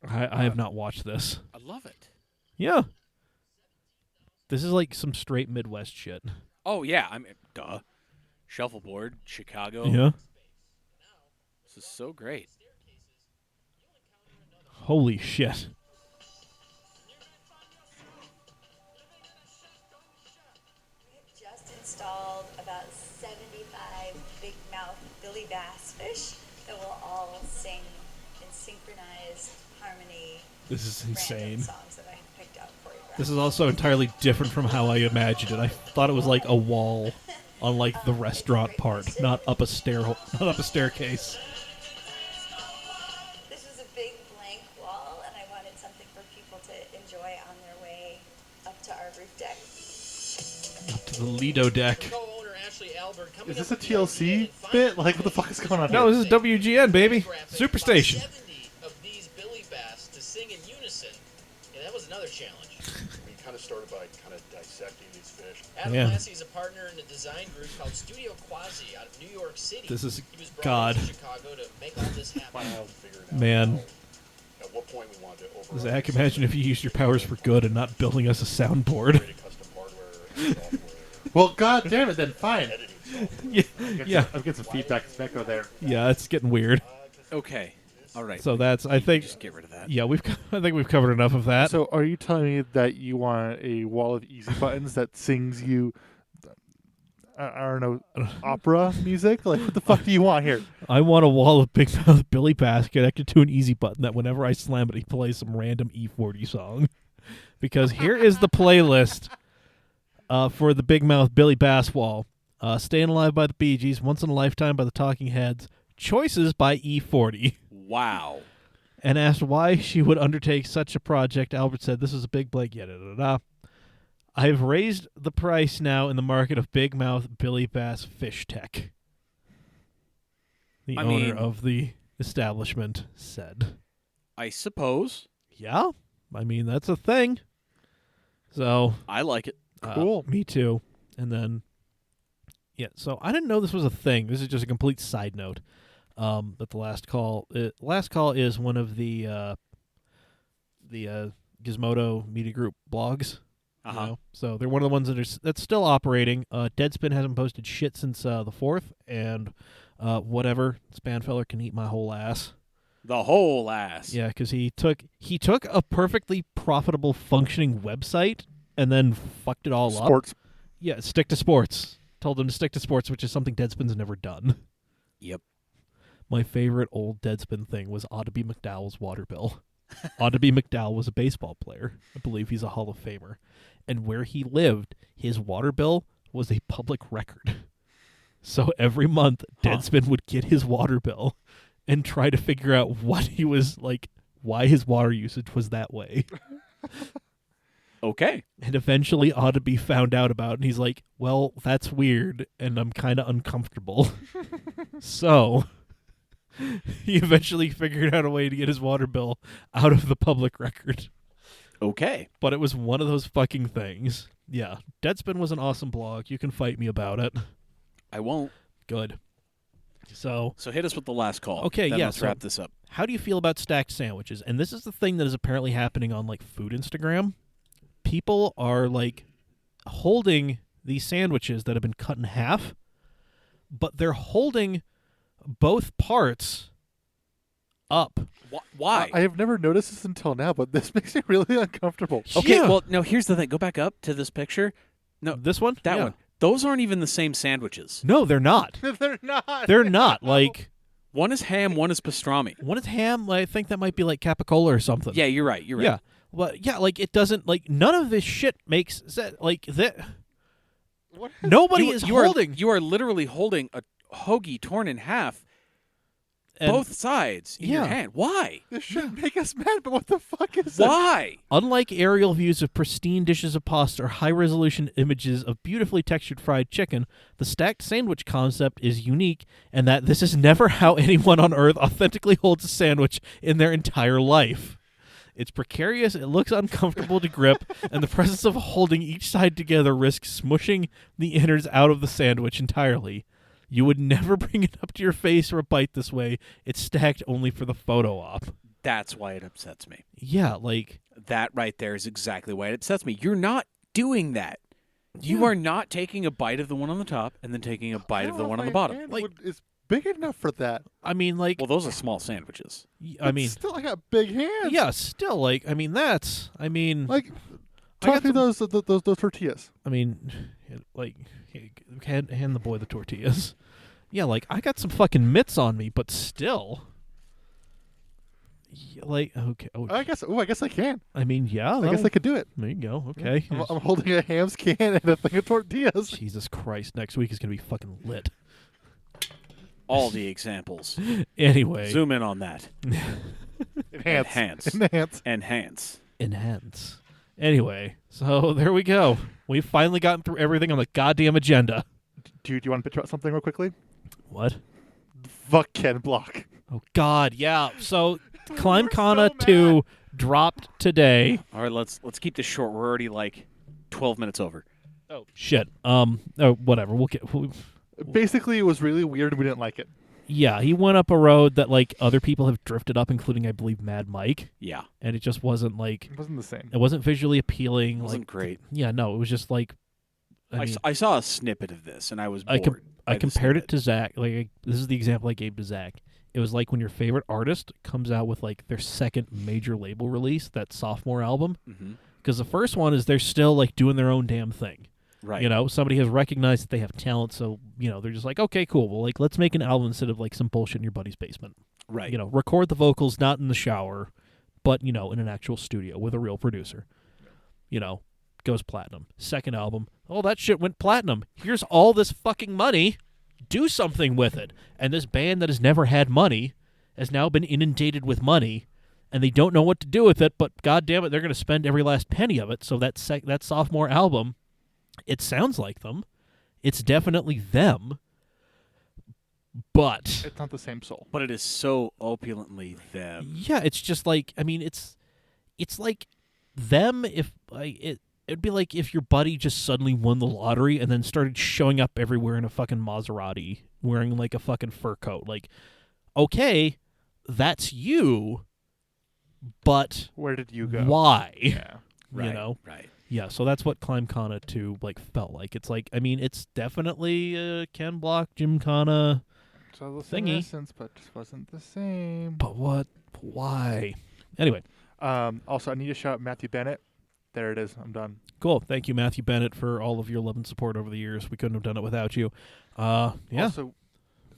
I have not watched this. I love it. Yeah. This is like some straight Midwest shit. Oh, yeah. I mean, duh. Shuffleboard, Chicago. Yeah. This is so great. Holy shit. Just installed about 75 big mouth Billy Bass fish that will all sing in synchronized harmony. This is insane. Random songs that I picked out for you. This is also entirely different from how I imagined it. I thought it was like a wall on like the restaurant part, not up a staircase. This was a big blank wall, and I wanted something for people to enjoy on their way up to our roof deck. Up to the Lido deck. Is this a TLC bit? Like, what the fuck is going on No, here? this is WGN, baby. Superstation. Of these Billy Bass to sing in unison, and that was another challenge. We kind of started by kind of dissecting these fish. Adam Yeah. Lassie is a partner in a design group called Studio Quasi out of New York City. This is he was brought God. to Chicago to make all this happen. Find out and figure it out. Man. At what point we wanted to override Zach, imagine if you used your powers for good and not building us a soundboard. create a custom hardware and software Well, god damn it, then fine. editing software. Yeah. I'm getting some feedback. Some echo there. Yeah, it's getting weird. Okay. All right. So that's, I think, Just get rid of that. yeah, I think we've covered enough of that. So, are you telling me that you want a wall of easy buttons that sings you, I don't know, opera music? Like, what the fuck do you want here? I want a wall of big mouth Billy Bass connected to an easy button that whenever I slam it, he plays some random E40 song. Because here is the playlist for the big mouth Billy Bass wall. Staying Alive by the Bee Gees, Once in a Lifetime by the Talking Heads, Choices by E40. Wow. And asked why she would undertake such a project, Albert said, "This is a big blank, I have raised the price now in the market of big mouth Billy Bass fish tech." The owner of the establishment said. I suppose. Yeah, I mean, that's a thing. So, I like it. Cool. Me too. And then, yeah, so I didn't know this was a thing. This is just a complete side note. That the last call is one of the Gizmodo Media Group blogs. You know? So they're one of the ones that's still operating. Deadspin hasn't posted shit since the 4th, and whatever, Spanfeller can eat my whole ass. The whole ass. Yeah, because he took a perfectly profitable, functioning website and then fucked it all up. Sports. Yeah, stick to sports. Told them to stick to sports, which is something Deadspin's never done. Yep. My favorite old Deadspin thing was Audeby McDowell's water bill. Audeby McDowell was a baseball player. I believe he's a Hall of Famer. And where he lived, his water bill was a public record. So every month, Deadspin would get his water bill and try to figure out what he was like, why his water usage was that way. Okay. And eventually Audeby found out about it, and he's like, well, that's weird, and I'm kind of uncomfortable. So he eventually figured out a way to get his water bill out of the public record. Okay. But it was one of those fucking things. Yeah, Deadspin was an awesome blog. You can fight me about it. I won't. Good. So hit us with the last call. Okay, then yeah, let's so- wrap this up. how do you feel about stacked sandwiches? And this is the thing that is apparently happening on like food Instagram. People are like holding these sandwiches that have been cut in half, but they're holding both parts up. Why? I have never noticed this until now, but this makes me really uncomfortable. Okay, Yeah. well, no, here's the thing. Go back up to this picture. No, This one? that Yeah. one. Those aren't even the same sandwiches. No, they're not. They're not. They're not. Like, One is ham, one is pastrami. one is ham. I think that might be like capicola or something. Yeah, you're right. You're right. Yeah. Well, yeah, like it doesn't, like, none of this shit makes sense. Like, that. What? Nobody You- is you are- holding. You are literally holding a hoagie torn in half, and both sides in your Yeah. hand. Why? This shouldn't make us mad, but what the fuck is this? Why? Unlike aerial views of pristine dishes of pasta or high-resolution images of beautifully textured fried chicken, the stacked sandwich concept is unique in that this is never how anyone on Earth authentically holds a sandwich in their entire life. It's precarious, it looks uncomfortable to grip, and the presence of holding each side together risks smushing the innards out of the sandwich entirely. You would never bring it up to your face for a bite this way. It's stacked only for the photo op. That's why it upsets me. Yeah, like... That right there is exactly why it upsets me. You're not doing that. You Yeah. are not taking a bite of the one on the top and then taking a I bite don't of the know one if on the my bottom. hand Like- is big enough for that. I mean, like... Well, those are small sandwiches. I mean... Still, I got big hands. Yeah, still, like, I mean, that's... I mean... Like, I talk got me those tortillas. I mean, like, hand the boy the tortillas. Yeah, like, I got some fucking mitts on me, but still... Yeah, like, okay. Oh, I guess I can. I mean, yeah. I guess I could do it. There you go. Okay. I'm holding a Ham's can and a thing of tortillas. Jesus Christ. Next week is going to be fucking lit. All the examples. Anyway. Zoom in on that. Enhance. Enhance. Anyway, so there we go. We've finally gotten through everything on the goddamn agenda. Do you want to pitch out something real quickly? What? Fuck Ken Block. Oh, God. Yeah. So, Climb We're so Kana mad. 2 dropped today. All right, let's keep this short. We're already like 12 minutes over. Oh, shit. Whatever. Basically, it was really weird and we didn't like it. Yeah, he went up a road that, like, other people have drifted up, including, I believe, Mad Mike. Yeah. And it just wasn't, like... It wasn't the same. It wasn't visually appealing. It wasn't like, great. Yeah, no, it was just, like... I mean, I saw a snippet of this, and I was bored. I by the compared it snippet. to Zack. Like, this is the example I gave to Zack. It was like when your favorite artist comes out with, like, their second major label release, that sophomore album. Mhm. Because the first one is they're still, like, doing their own damn thing. Right. You know, somebody has recognized that they have talent, so, you know, they're just like, okay, cool. Well, like, let's make an album instead of, like, some bullshit in your buddy's basement. Right. You know, record the vocals not in the shower, but, you know, in an actual studio with a real producer. You know, goes platinum. Second album, oh, that shit went platinum. Here's all this fucking money. Do something with it. And this band that has never had money has now been inundated with money, and they don't know what to do with it, but God damn it, they're going to spend every last penny of it. So that sophomore album, it sounds like them. It's definitely them. But It's not the same soul. But it is so opulently them. yeah, it's just like, I mean, it's like them if it'd be like if your buddy just suddenly won the lottery and then started showing up everywhere in a fucking Maserati wearing like a fucking fur coat. Like, okay, that's you, but Where did you go? why? Yeah. Right. You know? Right. Yeah, so that's what Climb Kana 2 like felt like. It's like, I mean, it's definitely Ken Block, Jim Kana, So the Thingy. essence, but just wasn't the same. but what? Why? Anyway, Also, I need to shout out Matthew Bennett. There it is. I'm done. cool. Thank you, Matthew Bennett, for all of your love and support over the years. We couldn't have done it without you. Yeah. Also,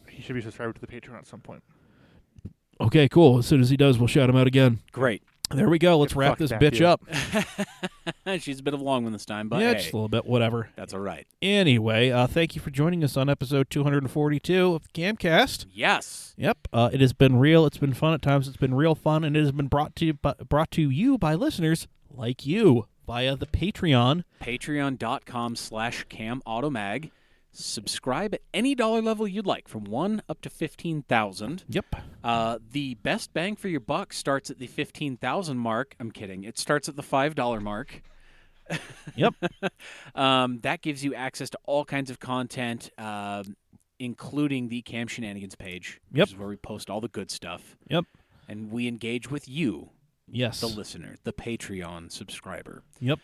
he should be subscribed to the Patreon at some point. Okay, cool. As soon as he does, we'll shout him out again. Great. There we go. Let's Get wrap fucked, this bitch Matthew. up. She's a bit of a long one this time, but Yeah, hey, just a little bit, whatever. that's all right. Anyway, thank you for joining us on episode 242 of the Camcast. Yes. Yep, it has been real. It's been fun at times. It's been real fun, and it has been brought to you by listeners like you via the Patreon. Patreon.com/CamAutomag. Subscribe at any dollar level you'd like, from 1 up to 15,000. Yep. The best bang for your buck starts at the 15,000 mark. I'm kidding. It starts at the $5 mark. Yep. That gives you access to all kinds of content, including the Cam Shenanigans page, Yep. which is where we post all the good stuff. Yep. And we engage with you, Yes. the listener, the Patreon subscriber. Yep.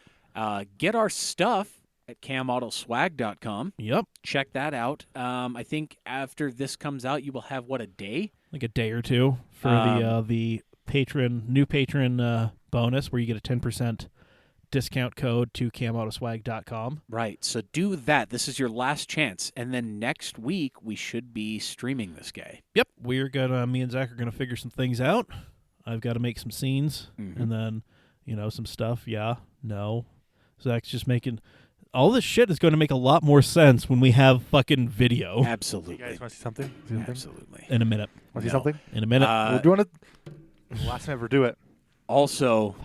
Get our stuff at CamAutoSwag.com. Yep. Check that out. I think after this comes out, you will have, a day? Like a day or two for the new patron bonus, where you get a 10% discount code to CamAutoSwag.com. Right. So do that. This is your last chance. And then next week, we should be streaming this guy. Yep. We're gonna. Me and Zach are gonna figure some things out. I've got to make some scenes, and then some stuff. Yeah. No. Zach's just making. All this shit is going to make a lot more sense when we have fucking video. Absolutely. You guys want to see something? Absolutely. In a minute. Want to see something? In a minute. We're doing it. Last time I ever do it. Also,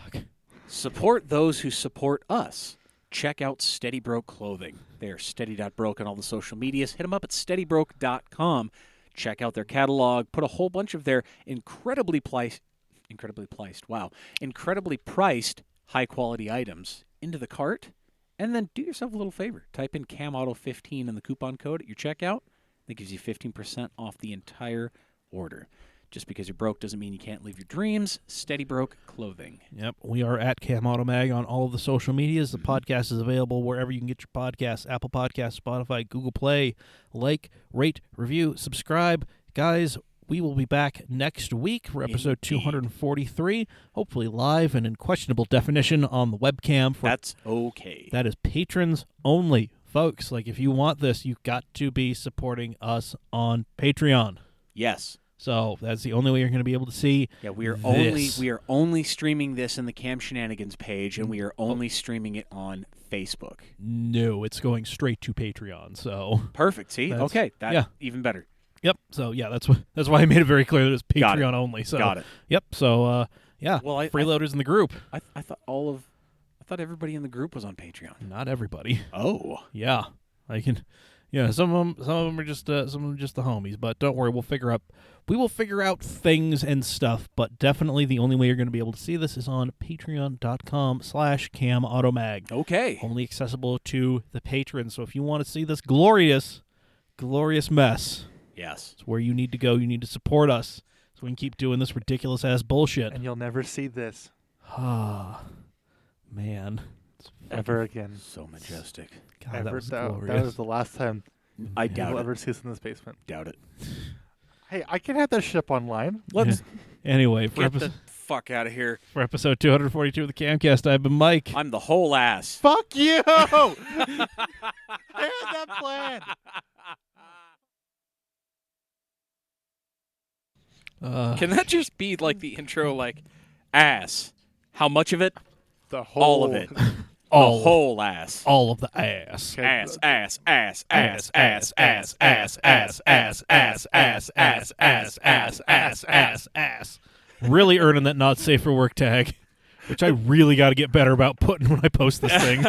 support those who support us. Check out Steady Broke Clothing. They are steady.broke on all the social medias. Hit them up at steadybroke.com. Check out their catalog. Put a whole bunch of their incredibly priced, high-quality items into the cart. And then do yourself a little favor. Type in CamAuto15 in the coupon code at your checkout. That gives you 15% off the entire order. Just because you're broke doesn't mean you can't live your dreams. Steady Broke Clothing. Yep. We are at Cam Auto Mag on all of the social medias. The podcast is available wherever you can get your podcasts. Apple Podcasts, Spotify, Google Play. Like, rate, review, subscribe. Guys, we will be back next week for episode 243, hopefully live and in questionable definition on the webcam. That's okay. That is patrons only, folks. Like, if you want this, you've got to be supporting us on Patreon. Yes. So that's the only way you're going to be able to see. Yeah, we are this. only streaming this in the Cam Shenanigans page, and we are only streaming it on Facebook. No, it's going straight to Patreon. So Perfect. See, That's- okay, that's yeah. even better. yep. So yeah, that's why I made it very clear that it's Got it. Patreon only. So Got it. Yep. So yeah, Well, I freeloaders in the group. thought everybody in the group was on Patreon. Not everybody. Oh, Yeah, I can. Yeah, some of them are just the homies. But don't worry, we will figure out things and stuff. But definitely, the only way you're going to be able to see this is on Patreon.com/CamAutomag. okay. Only accessible to the patrons. So if you want to see this glorious mess, Yes. it's where you need to go. You need to support us so we can keep doing this ridiculous ass bullshit. And you'll never see this Ah, man. ever again. So majestic. God, Ever. that was that glorious. was the last time I you'll doubt ever it. see us in this basement. Doubt it. Hey, I can have that ship online. Let's Anyway, for, get the fuck out of here. for episode 242 of the Camcast, I've been Mike. I'm the whole ass. Fuck you! I had that plan. Can that just be like the intro, like ass? How much of it? The whole. All of it. All The whole ass. all of the ass. Okay, Ass, ass, ass, ass, ass, ass, ass, ass, ass, ass, ass, ass, ass, ass, ass, ass. Really earning that not safe for work tag, which I really got to get better about putting when I post this thing.